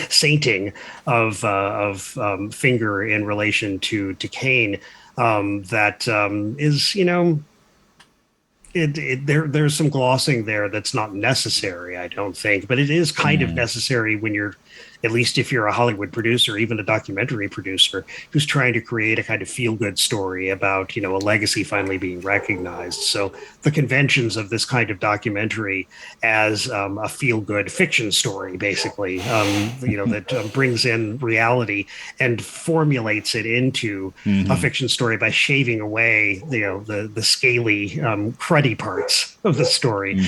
sainting of Finger in relation to Kane that is there's some glossing there that's not necessary, I don't think, but it is kind of necessary when you're, at least if you're a Hollywood producer, even a documentary producer, who's trying to create a kind of feel-good story about, a legacy finally being recognized. So the conventions of this kind of documentary as a feel-good fiction story, basically, that brings in reality and formulates it into a fiction story by shaving away, the scaly, cruddy parts of the story.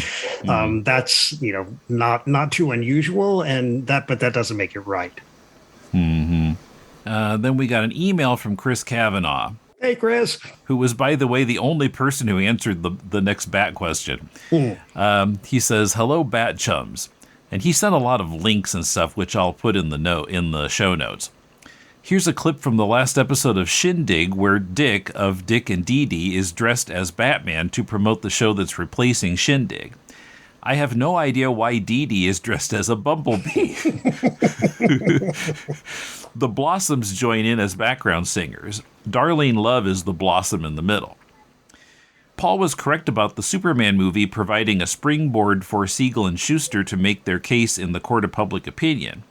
That's, not too unusual, but that doesn't make it right. Then we got an email from Chris Kavanaugh. Hey, Chris. Who was, by the way, the only person who answered the next Bat question. He says, "Hello, Bat Chums." And he sent a lot of links and stuff, which I'll put in the show notes. Here's a clip from the last episode of Shindig, where Dick of Dick and Dee Dee is dressed as Batman to promote the show that's replacing Shindig. I have no idea why Dee Dee is dressed as a bumblebee. The Blossoms join in as background singers. Darlene Love is the blossom in the middle. Paul was correct about the Superman movie providing a springboard for Siegel and Schuster to make their case in the court of public opinion.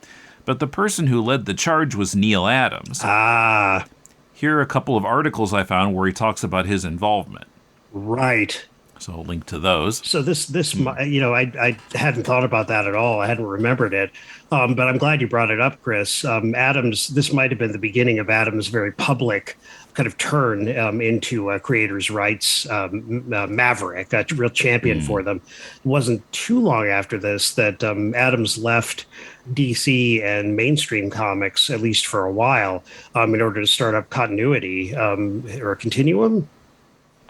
But the person who led the charge was Neil Adams. Here are a couple of articles I found where he talks about his involvement. Right. So I'll link to those. So this I hadn't thought about that at all. I hadn't remembered it. But I'm glad you brought it up, Chris. Adams, this might have been the beginning of Adams' very public kind of turn into creators' rights maverick, a real champion for them. It wasn't too long after this that Adams left DC and mainstream comics, at least for a while, in order to start up Continuity or Continuum.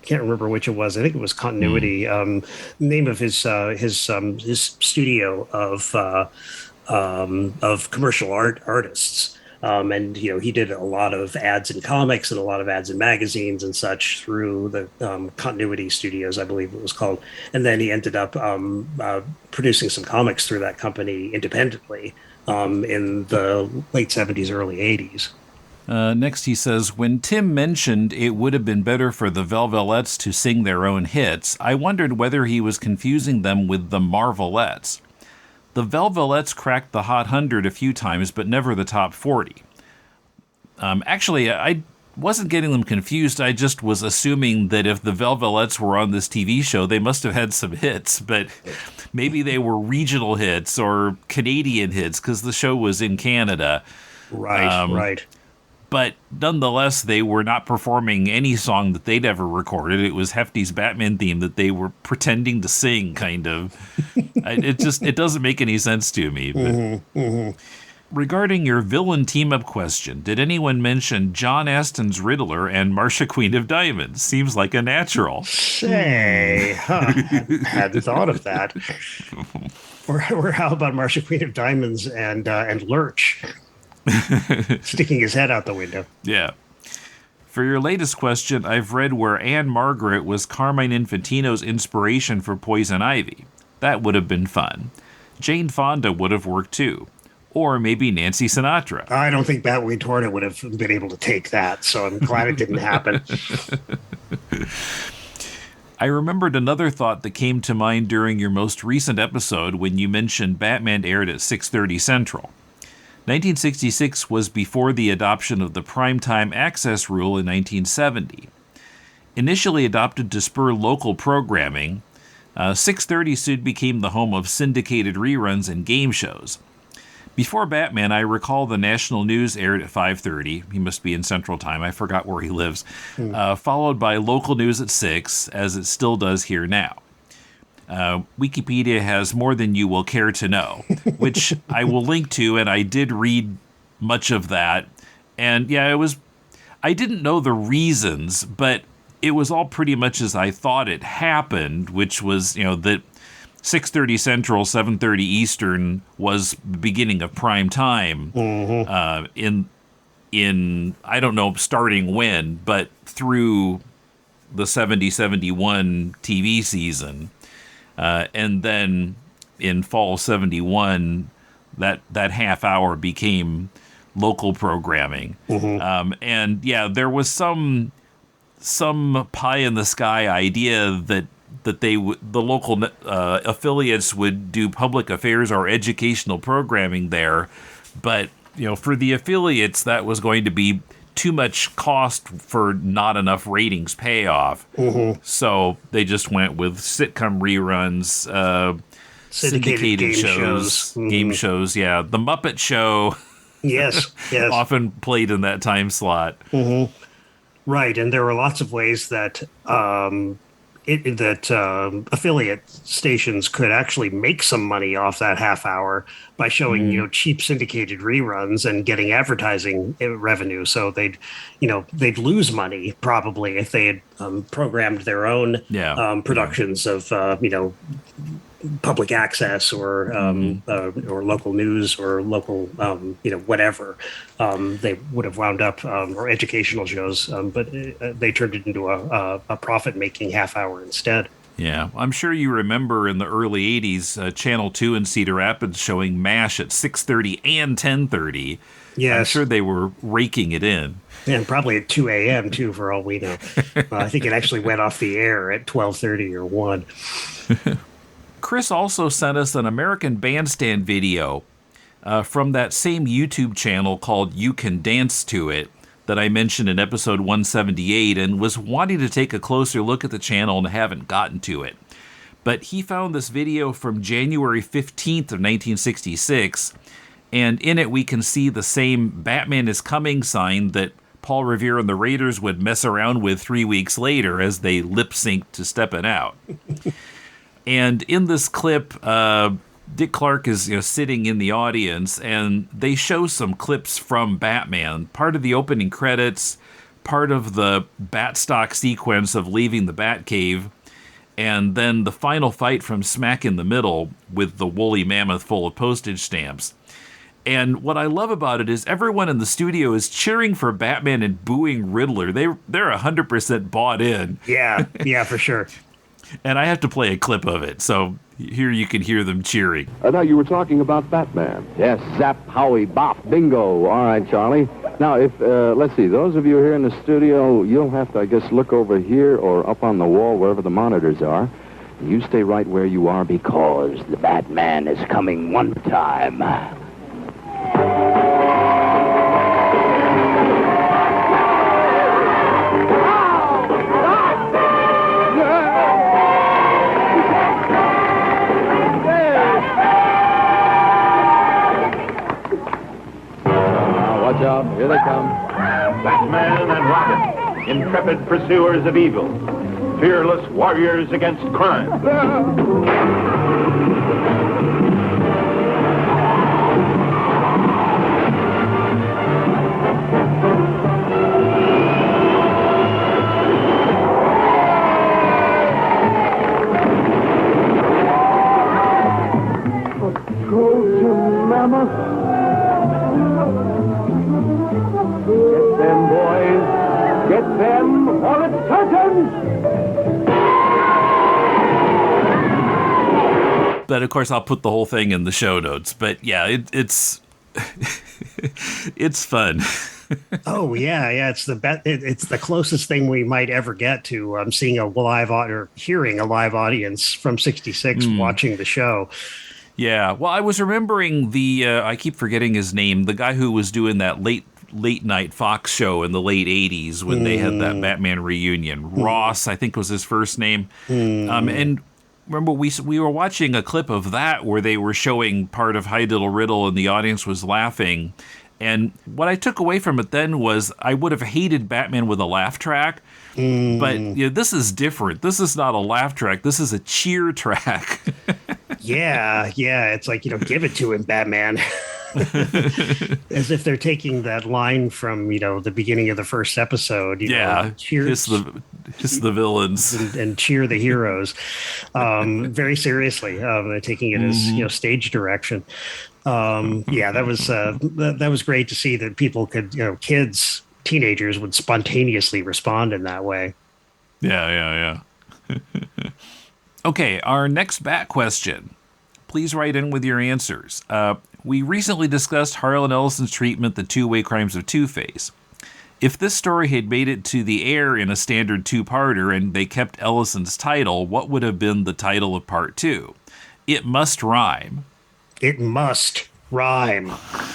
Can't remember which it was. I think it was Continuity. Name of his studio of commercial artists. And he did a lot of ads in comics and a lot of ads in magazines and such through the Continuity Studios, I believe it was called. And then he ended up producing some comics through that company independently in the late 70s, early 80s. Next, he says, when Tim mentioned it would have been better for the Velvelettes to sing their own hits, I wondered whether he was confusing them with the Marvelettes. The Velvelettes cracked the Hot 100 a few times, but never the top 40. Actually, I wasn't getting them confused. I just was assuming that if the Velvelettes were on this TV show, they must have had some hits, but maybe they were regional hits or Canadian hits because the show was in Canada. Right. But nonetheless, they were not performing any song that they'd ever recorded. It was Hefty's Batman theme that they were pretending to sing, kind of. It doesn't make any sense to me. But. Regarding your villain team-up question, did anyone mention John Aston's Riddler and Marcia Queen of Diamonds? Seems like a natural. Say, hadn't thought of that. Or how about Marcia Queen of Diamonds and Lurch sticking his head out the window? Yeah. For your latest question, I've read where Anne Margaret was Carmine Infantino's inspiration for Poison Ivy. That would have been fun. Jane Fonda would have worked too. Or maybe Nancy Sinatra. I don't think Batwing Torna would have been able to take that, so I'm glad it didn't happen. I remembered another thought that came to mind during your most recent episode when you mentioned Batman aired at 6:30 Central. 1966 was before the adoption of the primetime access rule in 1970. Initially adopted to spur local programming, 6:30 soon became the home of syndicated reruns and game shows. Before Batman, I recall the national news aired at 5:30. He must be in Central Time. I forgot where he lives. Followed by local news at 6, as it still does here now. Wikipedia has more than you will care to know, which I will link to, and I did read much of that. And yeah, I didn't know the reasons, but it was all pretty much as I thought it happened, which was, that 6:30 Central, 7:30 Eastern was the beginning of prime time. In I don't know starting when, but through the 70-71 TV season, and then in fall 71, that half hour became local programming. And yeah, there was some pie in the sky idea that the local affiliates would do public affairs or educational programming there, but for the affiliates that was going to be too much cost for not enough ratings payoff. So they just went with sitcom reruns, syndicated shows, game shows. Yeah, the Muppet Show. Yes. Often played in that time slot. Right, and there were lots of ways that affiliate stations could actually make some money off that half hour by showing cheap syndicated reruns and getting advertising revenue. So they'd lose money probably if they had programmed their own productions of public access or local news or local whatever. They would have wound up or educational shows, but they turned it into a profit-making half hour instead. Yeah, I'm sure you remember in the early 80s, Channel 2 in Cedar Rapids showing MASH at 6:30 and 10:30. Yes. I'm sure they were raking it in. And probably at 2 a.m. too, for all we know. I think it actually went off the air at 12:30 or 1. Chris also sent us an American Bandstand video from that same YouTube channel called You Can Dance to It that I mentioned in episode 178, and was wanting to take a closer look at the channel and haven't gotten to it. But he found this video from January 15th of 1966, and in it we can see the same Batman is Coming sign that Paul Revere and the Raiders would mess around with 3 weeks later as they lip-synced to Steppin' Out. And in this clip, Dick Clark is sitting in the audience, and they show some clips from Batman, part of the opening credits, part of the Batstock sequence of leaving the Batcave, and then the final fight from smack in the middle with the woolly mammoth full of postage stamps. And what I love about it is everyone in the studio is cheering for Batman and booing Riddler. They're 100% bought in. Yeah, for sure. And I have to play a clip of it, so here you can hear them cheering. Now, you were talking about Batman. Yes, zap, howie, bop, bingo. All right, Charlie. Now, if, let's see, those of you here in the studio, you'll have to, I guess, look over here or up on the wall, wherever the monitors are. You stay right where you are because the Batman is coming one time. Watch out. Here they come. Batman and Robin, intrepid pursuers of evil, fearless warriors against crime. Get them, boys. Get them, or it's certain. But of course, I'll put the whole thing in the show notes. But yeah, it's it's fun. Oh yeah. It's the closest thing we might ever get to seeing a live or hearing a live audience from '66 watching the show. Yeah. Well, I was remembering I keep forgetting his name, the guy who was doing that late night Fox show in the late 80s when they had that Batman reunion. Ross, I think was his first name. And remember, we were watching a clip of that where they were showing part of High Diddle Riddle and the audience was laughing. And what I took away from it then was I would have hated Batman with a laugh track. But this is different. This is not a laugh track. This is a cheer track. Yeah. It's like, give it to him, Batman. As if they're taking that line from, the beginning of the first episode. Cheer hiss the villains and cheer the heroes. Very seriously. They're taking it as, stage direction. That was great to see that people could, teenagers would spontaneously respond in that way. Yeah. Okay, our next Bat question. Please write in with your answers. We recently discussed Harlan Ellison's treatment, The Two-Way Crimes of Two-Face. If this story had made it to the air in a standard two-parter and they kept Ellison's title, what would have been the title of part 2? It must rhyme. It must rhyme.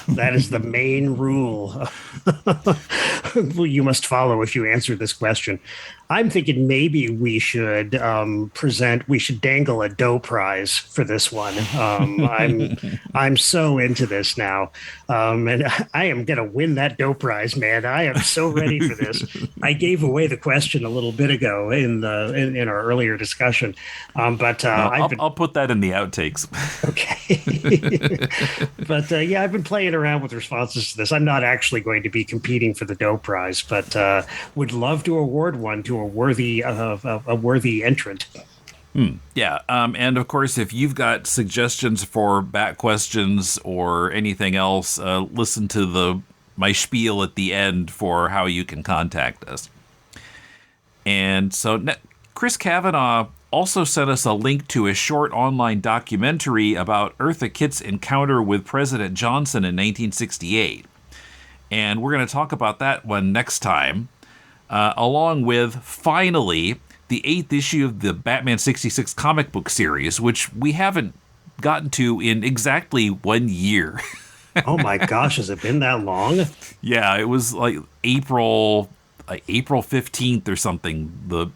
That is the main rule you must follow if you answer this question. I'm thinking maybe we should dangle a dough prize for this one. I'm so into this now. And I am going to win that dough prize, man. I am so ready for this. I gave away the question a little bit ago in our earlier discussion. I'll put that in the outtakes. Okay. But I've been playing around with responses to this. I'm not actually going to be competing for the dough prize, but would love to award one to a worthy entrant. Yeah, and of course, if you've got suggestions for Bat questions or anything else, listen to my spiel at the end for how you can contact us. And so Chris Kavanaugh also sent us a link to a short online documentary about Eartha Kitt's encounter with President Johnson in 1968. And we're going to talk about that one next time, along with, finally, the 8th issue of the Batman 66 comic book series, which we haven't gotten to in exactly 1 year. Oh my gosh, has it been that long? Yeah, it was like April 15th or something, the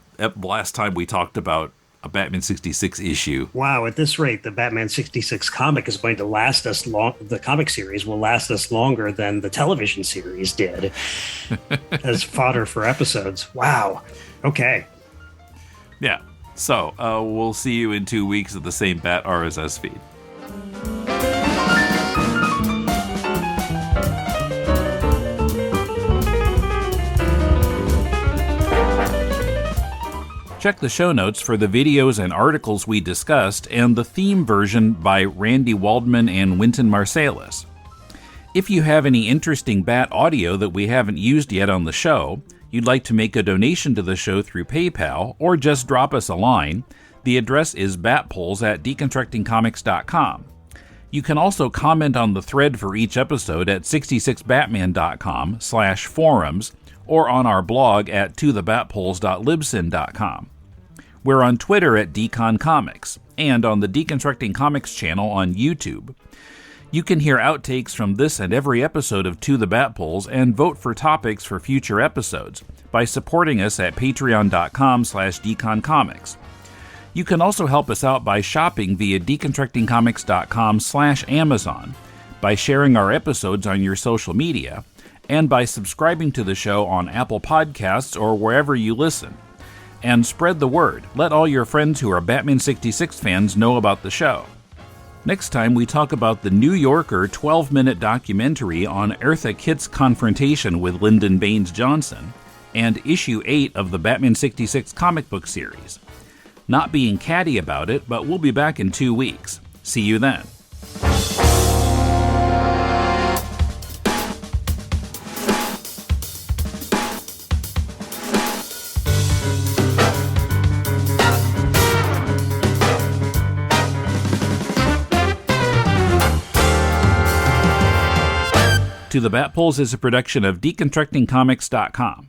last time we talked about a Batman 66 issue. Wow, at this rate, the Batman 66 comic is going to last us long. The comic series will last us longer than the television series did as fodder for episodes. Wow. Okay. Yeah. So we'll see you in 2 weeks at the same Bat RSS feed. Check the show notes for the videos and articles we discussed and the theme version by Randy Waldman and Wynton Marsalis. If you have any interesting Bat audio that we haven't used yet on the show, you'd like to make a donation to the show through PayPal, or just drop us a line, the address is batpoles@deconstructingcomics.com. You can also comment on the thread for each episode at 66batman.com/forums, or on our blog at tothebatpoles.libsyn.com. We're on Twitter at DeconComics, and on the Deconstructing Comics channel on YouTube. You can hear outtakes from this and every episode of To the Batpoles and vote for topics for future episodes by supporting us at patreon.com/DeconComics. You can also help us out by shopping via deconstructingcomics.com/Amazon, by sharing our episodes on your social media, and by subscribing to the show on Apple Podcasts or wherever you listen. And spread the word. Let all your friends who are Batman 66 fans know about the show. Next time, we talk about the New Yorker 12-minute documentary on Eartha Kitt's confrontation with Lyndon Baines Johnson, and issue 8 of the Batman 66 comic book series. Not being catty about it, but we'll be back in 2 weeks. See you then. To the Bat Poles is a production of DeconstructingComics.com.